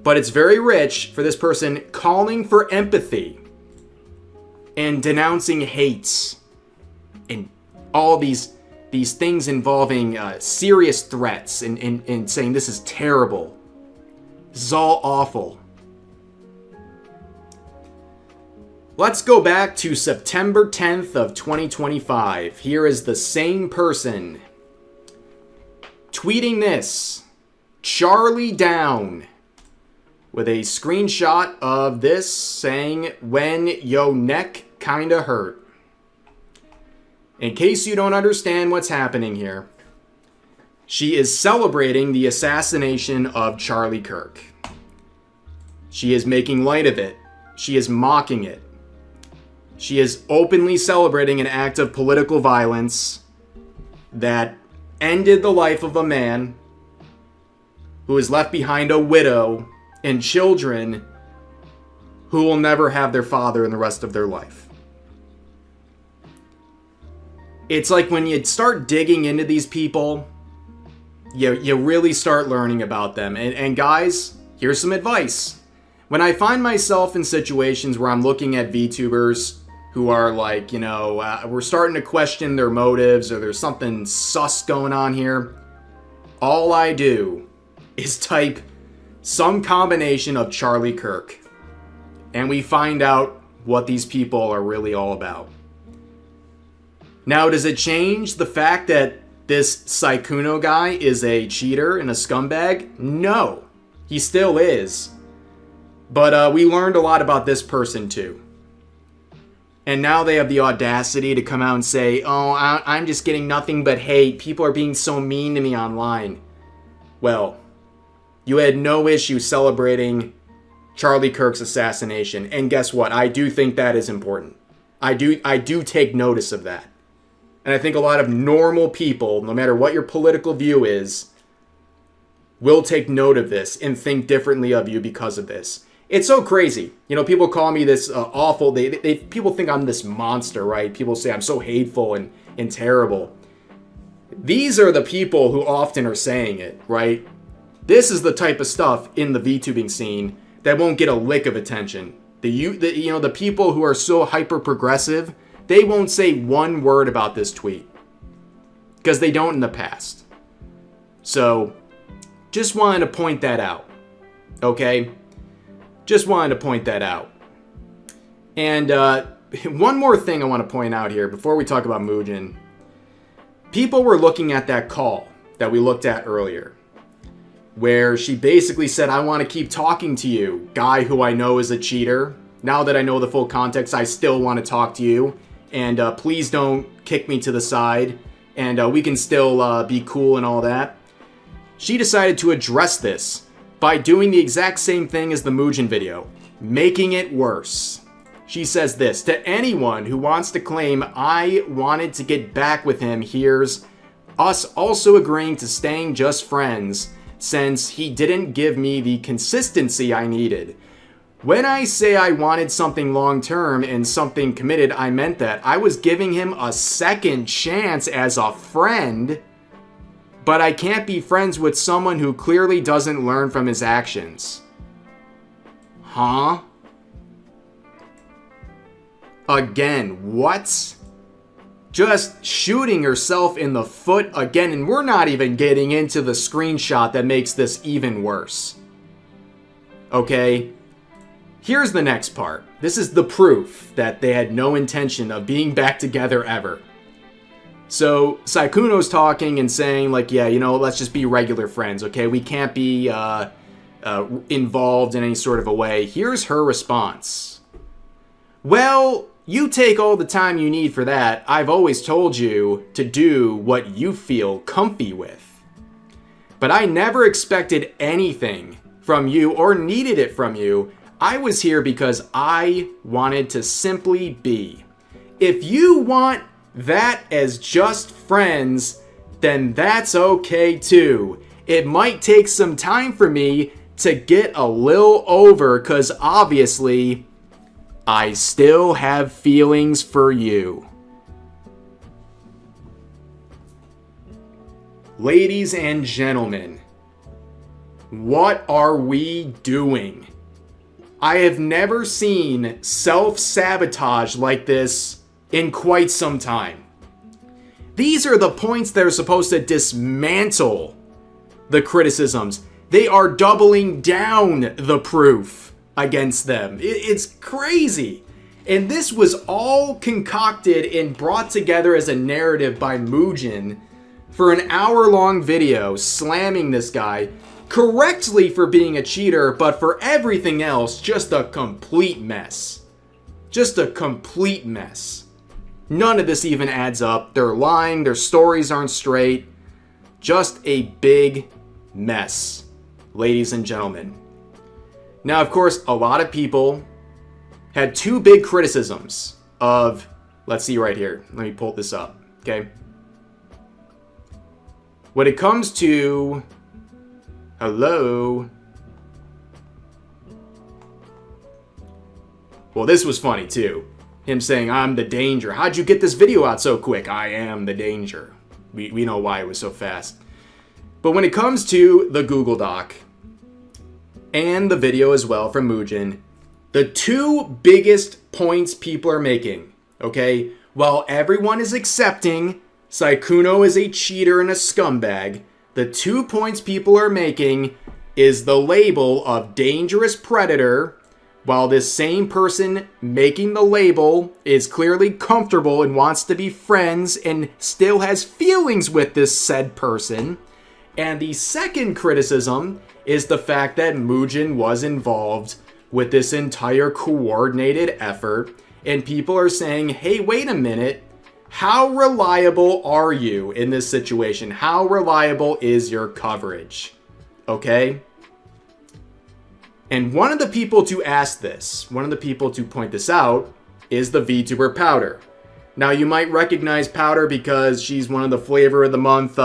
But it's very rich for this person calling for empathy and denouncing hates and all these things involving serious threats and saying this is terrible. This is all awful. Let's go back to September 10th of 2025. Here is the same person tweeting this. Charlie down. With a screenshot of this saying, when yo neck kinda hurt. In case you don't understand what's happening here, she is celebrating the assassination of Charlie Kirk. She is making light of it. She is mocking it. She is openly celebrating an act of political violence that ended the life of a man who has left behind a widow and children who will never have their father in the rest of their life. It's like when you start digging into these people, you really start learning about them. And guys, here's some advice. When I find myself in situations where I'm looking at VTubers who are like, we're starting to question their motives or there's something sus going on here, all I do is type some combination of Charlie Kirk. And we find out what these people are really all about. Now, does it change the fact that this Sykkuno guy is a cheater and a scumbag? No, he still is. But we learned a lot about this person too. And now they have the audacity to come out and say, oh, I'm just getting nothing but hate. People are being so mean to me online. Well, you had no issue celebrating Charlie Kirk's assassination. And guess what? I do think that is important. I do take notice of that. And I think a lot of normal people, no matter what your political view is, will take note of this and think differently of you because of this. It's so crazy. People call me this awful. People think I'm this monster, right? People say I'm so hateful and terrible. These are the people who often are saying it, right? This is the type of stuff in the VTubing scene that won't get a lick of attention. The people who are so hyper progressive, they won't say one word about this tweet because they don't in the past. So, just wanted to point that out. Okay? Just wanted to point that out. And one more thing I want to point out here before we talk about Mujin. People were looking at that call that we looked at earlier, where she basically said, I want to keep talking to you, guy who I know is a cheater. Now that I know the full context, I still want to talk to you. And please don't kick me to the side. And we can still be cool and all that. She decided to address this by doing the exact same thing as the Mujin video, making it worse. She says this, to anyone who wants to claim I wanted to get back with him, here's us also agreeing to staying just friends since he didn't give me the consistency I needed. When I say I wanted something long-term and something committed, I meant that. I was giving him a second chance as a friend, but I can't be friends with someone who clearly doesn't learn from his actions. Huh? Again, what? Just shooting herself in the foot again, and we're not even getting into the screenshot that makes this even worse. Okay? Here's the next part. This is the proof that they had no intention of being back together ever. So, Sykkuno's talking and saying, like, yeah, let's just be regular friends, okay? We can't be involved in any sort of a way. Here's her response. Well, you take all the time you need for that. I've always told you to do what you feel comfy with. But I never expected anything from you or needed it from you. I was here because I wanted to simply be. If you want that as just friends, then that's okay too. It might take some time for me to get a little over, because obviously I still have feelings for you. Ladies and gentlemen, what are we doing? I have never seen self-sabotage like this in quite some time. These are the points that are supposed to dismantle the criticisms. They are doubling down the proof against them. It's crazy. And this was all concocted and brought together as a narrative by Mujin for an hour-long video slamming this guy correctly for being a cheater, but for everything else, just a complete mess. Just a complete mess. None of this even adds up. They're lying, their stories aren't straight. Just a big mess, ladies and gentlemen. Now, of course, a lot of people had two big criticisms of, let's see right here. Let me pull this up, okay? When it comes to, hello. Well, this was funny too. Him saying, I'm the danger. How'd you get this video out so quick? I am the danger. We know why it was so fast. But when it comes to the Google Doc and the video as well from Mujin, the two biggest points people are making, okay, while everyone is accepting Sykkuno is a cheater and a scumbag, the 2 points people are making is the label of dangerous predator, while this same person making the label is clearly comfortable and wants to be friends and still has feelings with this said person. And the second criticism is the fact that Mujin was involved with this entire coordinated effort, and people are saying, hey, wait a minute, how reliable are you in this situation? How reliable is your coverage? Okay? And one of the people to ask this, one of the people to point this out, is the VTuber Powder. Now, you might recognize Powder because she's one of the flavor of the month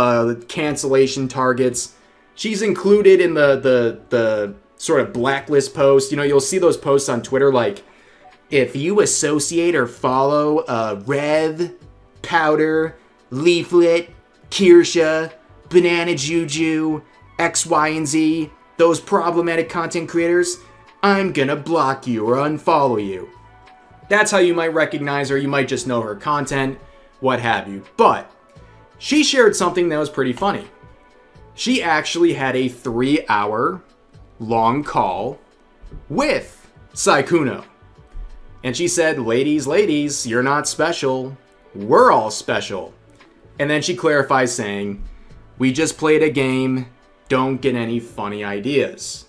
cancellation targets. She's included in the sort of blacklist post. You know, you'll see those posts on Twitter like, if you associate or follow Rev, Powder, Leaflet, Kirsha, Banana Juju, X, Y, and Z, those problematic content creators, I'm gonna block you or unfollow you. That's how you might recognize her. You might just know her content, what have you. But she shared something that was pretty funny. She actually had a 3-hour long call with Sykkuno. And she said, ladies, you're not special. We're all special. And then she clarifies saying, we just played a game. Don't get any funny ideas.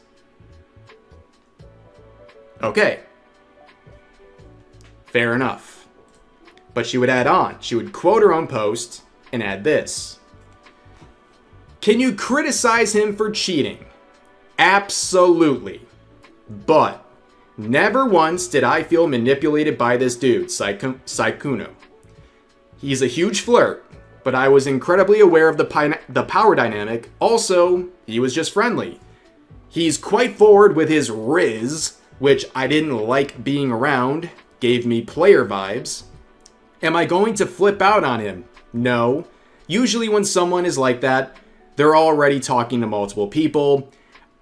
Okay. Fair enough. But she would add on. She would quote her own post and add this. Can you criticize him for cheating? Absolutely. But never once did I feel manipulated by this dude, Sykkuno. He's a huge flirt, but I was incredibly aware of the power dynamic. Also, he was just friendly. He's quite forward with his riz, which I didn't like being around. Gave me player vibes. Am I going to flip out on him? No. Usually when someone is like that, they're already talking to multiple people.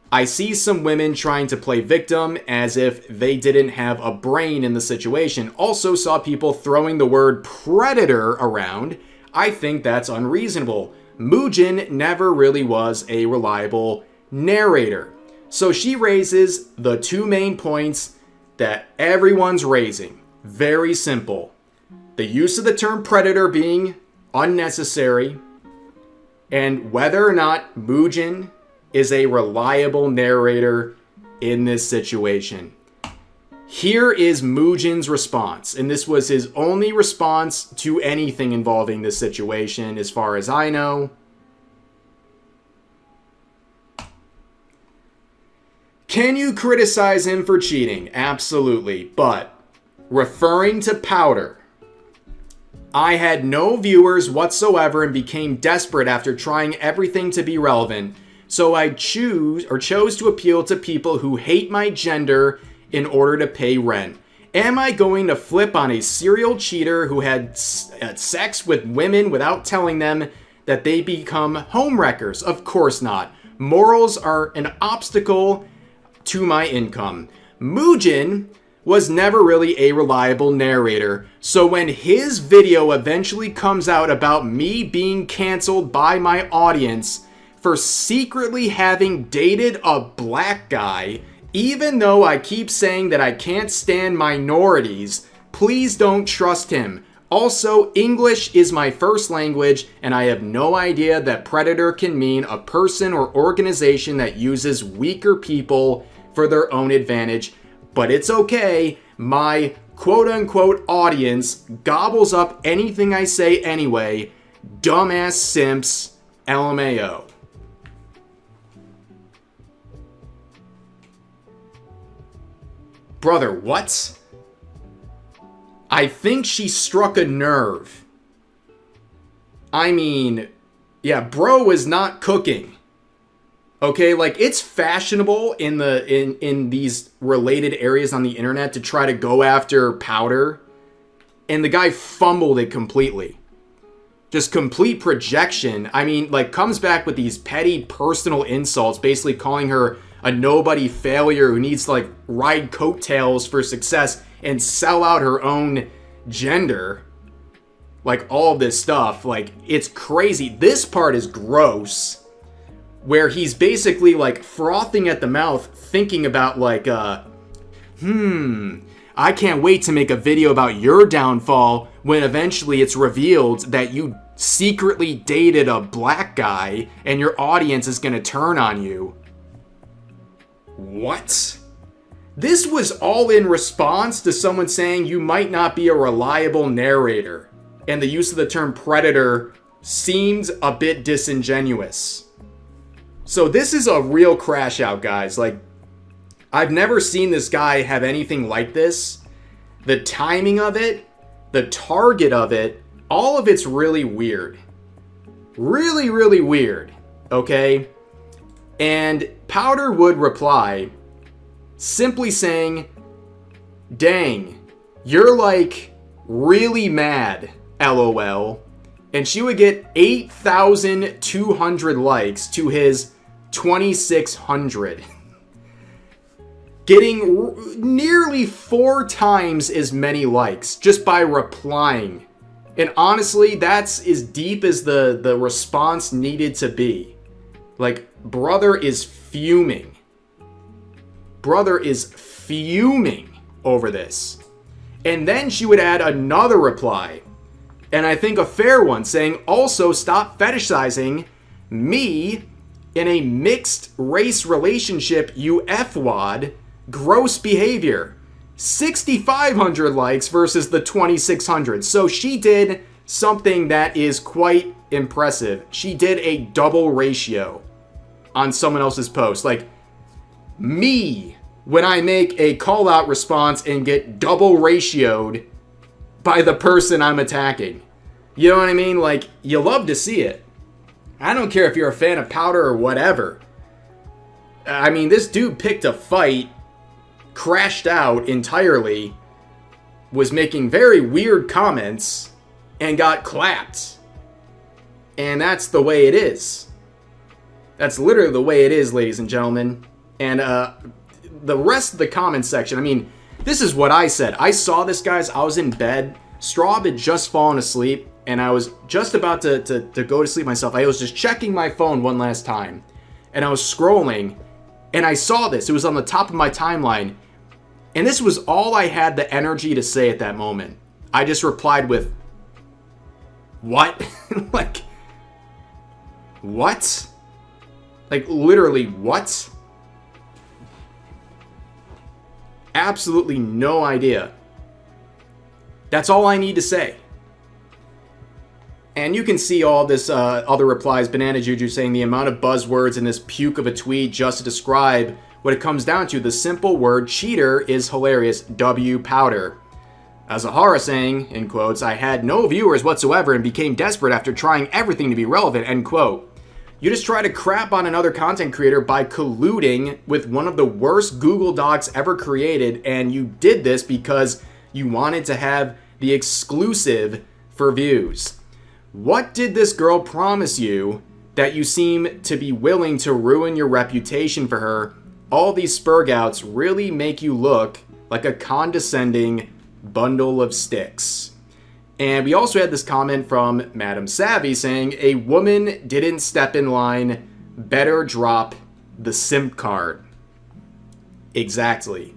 I see some women trying to play victim as if they didn't have a brain in the situation. Also saw people throwing the word predator around. I think that's unreasonable. Mujin never really was a reliable narrator. So she raises the two main points that everyone's raising. Very simple. The use of the term predator being unnecessary, and whether or not Mujin is a reliable narrator in this situation. Here is Mujin's response, and this was his only response to anything involving this situation, as far as I know. Can you criticize him for cheating? Absolutely, but referring to Powder, I had no viewers whatsoever and became desperate after trying everything to be relevant, so I chose to appeal to people who hate my gender in order to pay rent. Am I going to flip on a serial cheater who had sex with women without telling them that they become homewreckers? Of course not. Morals are an obstacle to my income. Mujin was never really a reliable narrator, so when his video eventually comes out about me being canceled by my audience for secretly having dated a black guy, even though I keep saying that I can't stand minorities, please don't trust him. Also, English is my first language, and I have no idea that predator can mean a person or organization that uses weaker people for their own advantage. But it's okay, my quote-unquote audience gobbles up anything I say anyway. Dumbass simps, LMAO. Brother, what? I think she struck a nerve. I mean, yeah, bro is not cooking. Okay, like, it's fashionable in these related areas on the internet to try to go after Powder, and the guy fumbled it completely. Just complete projection. I mean, like, comes back with these petty personal insults, basically calling her a nobody failure who needs to, like, ride coattails for success and sell out her own gender. Like, all of this stuff. Like, it's crazy. This part is gross, where he's basically, like, frothing at the mouth, thinking about, like, I can't wait to make a video about your downfall, when eventually it's revealed that you secretly dated a black guy and your audience is gonna turn on you. What? This was all in response to someone saying you might not be a reliable narrator, and the use of the term predator seemed a bit disingenuous. So this is a real crash out, guys. Like, I've never seen this guy have anything like this. The timing of it, the target of it, all of it's really weird. Really, really weird. Okay? And Powder would reply, simply saying, dang, you're like really mad, LOL. And she would get 8,200 likes to his 2,600. Getting nearly 4 times as many likes just by replying. And honestly, that's as deep as the response needed to be. Like, brother is fuming. Brother is fuming over this. And then she would add another reply, and I think a fair one, saying, also stop fetishizing me in a mixed race relationship, you F-wad. Gross behavior. 6,500 likes versus the 2,600. So she did something that is quite impressive. She did a double ratio on someone else's post. Like, me, when I make a call out response and get double ratioed by the person I'm attacking. You know what I mean? Like, you love to see it. I don't care if you're a fan of Powder or whatever. I mean, this dude picked a fight, crashed out entirely, was making very weird comments, and got clapped. And that's the way it is. That's literally the way it is, ladies and gentlemen. And the rest of the comment section, I mean, this is what I said. I saw this, guys. I was in bed. Straub had just fallen asleep, and I was just about to go to sleep myself. I was just checking my phone one last time, and I was scrolling, and I saw this. It was on the top of my timeline, and this was all I had the energy to say at that moment. I just replied with, what? Like, what? Like, literally, what? absolutely no idea. That's all I need to say. And you can see all this other replies. Banana Juju saying the amount of buzzwords in this puke of a tweet just to describe what it comes down to. The simple word cheater is hilarious. W powder. Azahara saying, in quotes, I had no viewers whatsoever and became desperate after trying everything to be relevant, end quote. You just try to crap on another content creator by colluding with one of the worst Google Docs ever created, and you did this because you wanted to have the exclusive for views. What did this girl promise you that you seem to be willing to ruin your reputation for her? All these spurgouts really make you look like a condescending bundle of sticks. And we also had this comment from Madam Savvy saying, a woman didn't step in line, better drop the simp card. Exactly.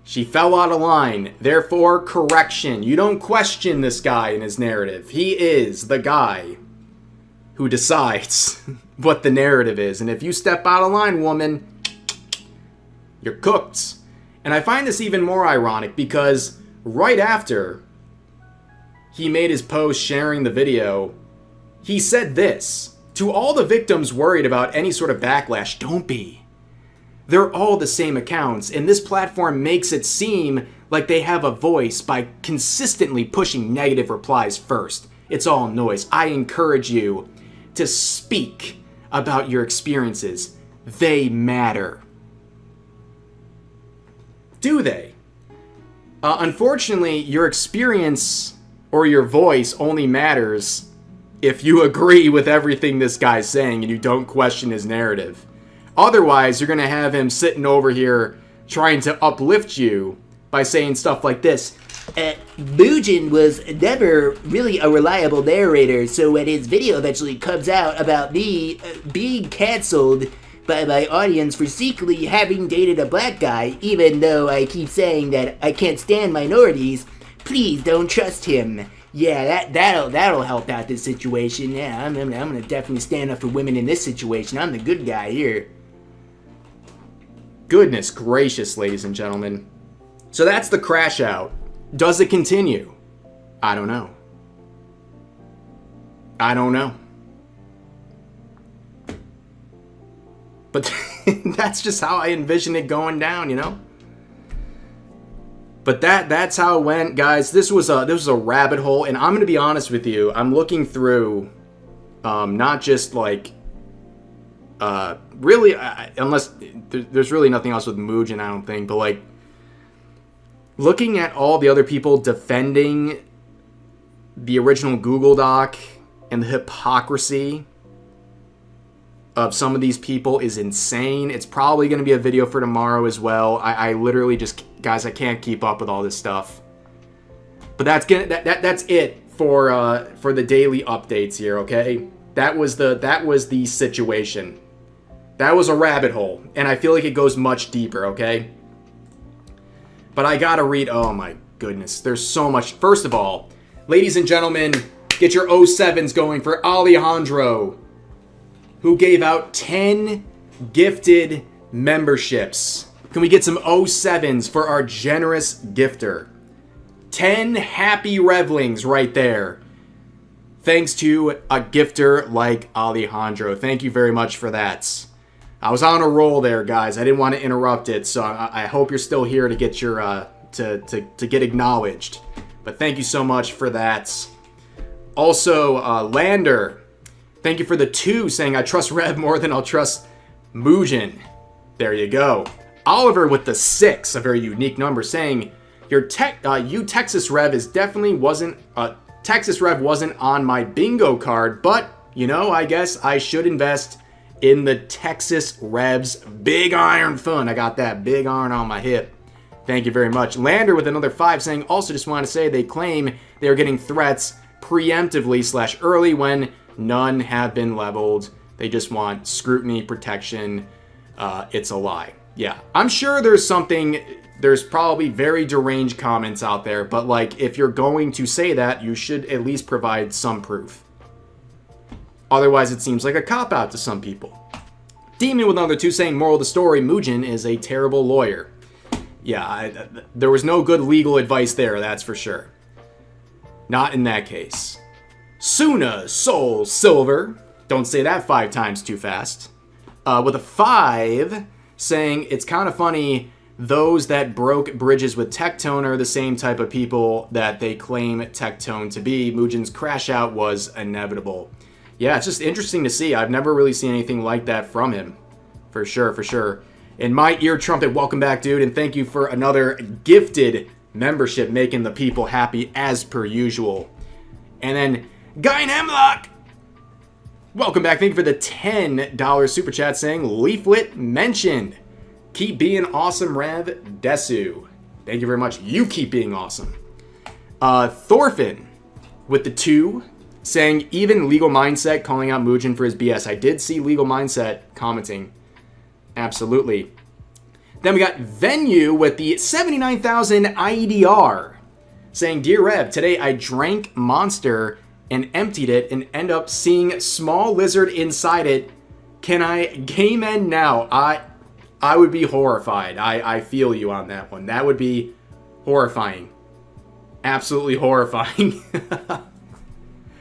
She fell out of line, therefore correction. You don't question this guy in his narrative. He is the guy who decides what the narrative is. And if you step out of line, woman, you're cooked. And I find this even more ironic because right after he made his post sharing the video, he said this: to all the victims worried about any sort of backlash, don't be. They're all the same accounts, and this platform makes it seem like they have a voice by consistently pushing negative replies first. It's all noise. I encourage you to speak about your experiences. They matter. Do they? Unfortunately, your experience or your voice only matters if you agree with everything this guy's saying and you don't question his narrative. Otherwise, you're going to have him sitting over here trying to uplift you by saying stuff like this. Mujin was never really a reliable narrator, so when his video eventually comes out about me being cancelled by my audience for secretly having dated a black guy, even though I keep saying that I can't stand minorities, please don't trust him. Yeah, that'll help out this situation. Yeah, I'm gonna definitely stand up for women in this situation. I'm the good guy here. Goodness gracious, ladies and gentlemen. So that's the crash out. Does it continue? I don't know. I don't know. But that's just how I envision it going down, you know? But that's how it went, guys. This was a rabbit hole, and I'm gonna be honest with you. I'm looking through, not just like, really, unless there's really nothing else with Mujin, I don't think, but like, looking at all the other people defending the original Google Doc and the hypocrisy of some of these people is insane. It's probably going to be a video for tomorrow as well. I literally just, guys, I can't keep up with all this stuff. But that's it for the daily updates here, okay? That was the situation. That was a rabbit hole, and I feel like it goes much deeper, okay? But I gotta read, oh my goodness, there's so much. First of all, ladies and gentlemen, get your 07s going for Alejandro, who gave out 10 gifted memberships. Can we get some 07s for our generous gifter? 10 happy revlings right there. Thanks to a gifter like Alejandro. Thank you very much for that. I was on a roll there, guys. I didn't want to interrupt it, so I hope you're still here to get your to get acknowledged. But thank you so much for that. Also, Lander, thank you for the 2, saying I trust Rev more than I'll trust Mujin. There you go. Oliver with the 6, a very unique number, saying your Texas Rev is definitely wasn't Texas Rev wasn't on my bingo card, but you know, I guess I should invest in the Texas Revs Big Iron Fund. I got that big iron on my hip. Thank you very much. Lander with another 5, saying also just want to say they claim they are getting threats preemptively / early when none have been leveled. They just want scrutiny, protection. It's a lie. Yeah, I'm sure there's probably very deranged comments out there, but like, if you're going to say that, you should at least provide some proof. Otherwise, it seems like a cop-out to some people. Demon with another 2, saying moral of the story, Mujin is a terrible lawyer. Yeah, there was no good legal advice there, that's for sure. Not in that case. Suna Soul Silver. Don't say that 5 times too fast. With a 5, saying it's kind of funny, those that broke bridges with Tectone are the same type of people that they claim Tectone to be. Mujin's Crashout was inevitable. Yeah, it's just interesting to see. I've never really seen anything like that from him. For sure, for sure. And my ear trumpet, welcome back, dude. And thank you for another gifted membership, making the people happy as per usual. And then, Guy in Hemlock, welcome back. Thank you for the $10 super chat saying, Leaflet mentioned. Keep being awesome, Rev Desu. Thank you very much. You keep being awesome. Thorfinn with the 2 saying, even Legal Mindset calling out Mujin for his BS. I did see Legal Mindset commenting. Absolutely. Then we got Venue with the 79,000 IEDR saying, Dear Rev, today I drank Monster and emptied it and end up seeing small lizard inside it. Can I game end now? I would be horrified. I feel you on that one. That would be horrifying. Absolutely horrifying.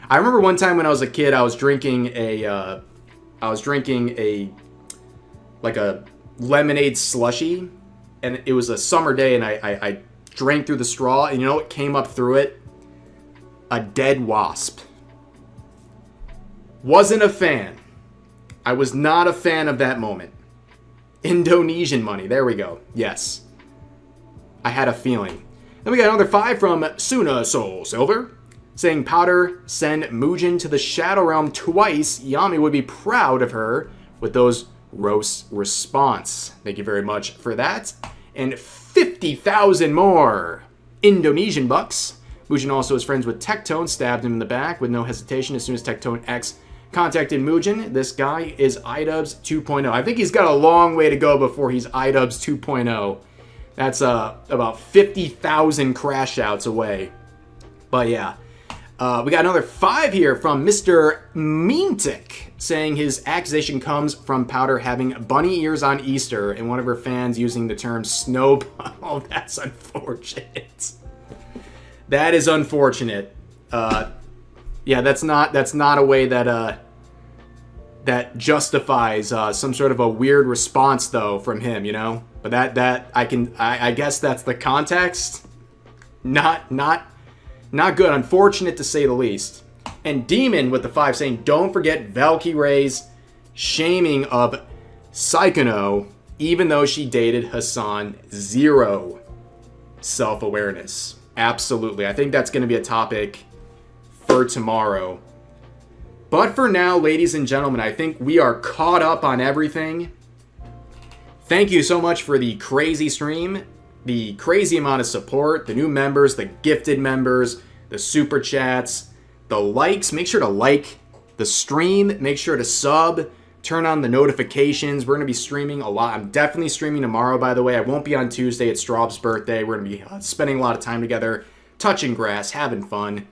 I remember one time when I was a kid, I was drinking a like a lemonade slushie, and it was a summer day, and I drank through the straw, and you know what came up through it? A dead wasp. Wasn't a fan. I was not a fan of that moment. Indonesian money. There we go. Yes. I had a feeling. Then we got another 5 from Suna Soul Silver saying, Powder, send Mujin to the Shadow Realm twice. Yami would be proud of her with those roast response. Thank you very much for that. And 50,000 more Indonesian bucks. Mujin also is friends with Tectone, stabbed him in the back with no hesitation as soon as Tectone X contacted Mujin. This guy is iDubbbz 2.0. I think he's got a long way to go before he's iDubbbz 2.0. That's about 50,000 crash outs away. But yeah. We got another 5 here from Mr. Meantic saying his accusation comes from Powder having bunny ears on Easter and one of her fans using the term snow. Oh, that's unfortunate. That is unfortunate. Yeah, that's not a way that that justifies some sort of a weird response though from him, you know. But I guess that's the context. Not good. Unfortunate to say the least. And Demon with the 5 saying, don't forget Valkyrie's shaming of Sykkuno, even though she dated Hassan. 0 self-awareness. Absolutely. I think that's going to be a topic for tomorrow. But for now, ladies and gentlemen, I think we are caught up on everything. Thank you so much for the crazy stream, the crazy amount of support, the new members, the gifted members, the super chats, the likes. Make sure to like the stream. Make sure to sub. Turn on the notifications. We're going to be streaming a lot. I'm definitely streaming tomorrow, by the way. I won't be on Tuesday. It's Strawb's birthday. We're going to be spending a lot of time together, touching grass, having fun.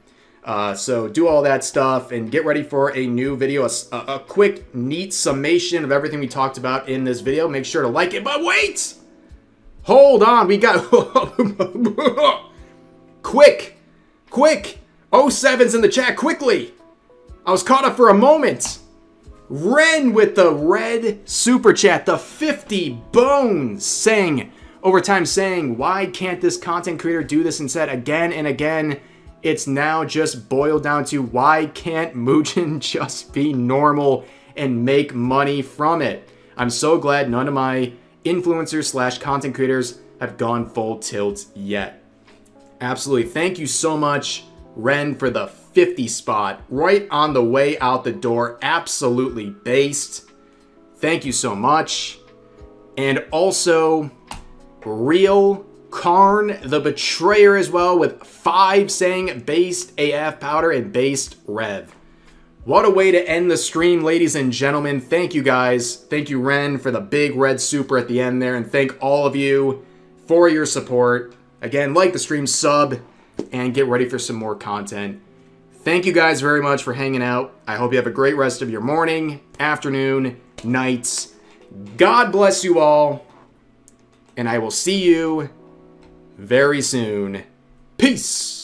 So do all that stuff and get ready for a new video, a quick, neat summation of everything we talked about in this video. Make sure to like it. But wait! Hold on. We got... Quick! 07's in the chat, quickly! I was caught up for a moment. Ren with the red super chat, the 50 bones, saying, over time saying, why can't this content creator do this instead again and again? It's now just boiled down to, why can't Mujin just be normal and make money from it? I'm so glad none of my influencers / content creators have gone full tilt yet. Absolutely. Thank you so much, Ren, for the 50 spot right on the way out the door. Absolutely based. Thank you so much. And also, Real Karn, the Betrayer as well, with 5 saying based AF Powder and based Rev. What a way to end the stream, ladies and gentlemen. Thank you guys. Thank you, Ren, for the big red super at the end there. And thank all of you for your support. Again, like the stream, sub, and get ready for some more content. Thank you guys very much for hanging out. I hope you have a great rest of your morning, afternoon, nights. God bless you all. And I will see you very soon. Peace!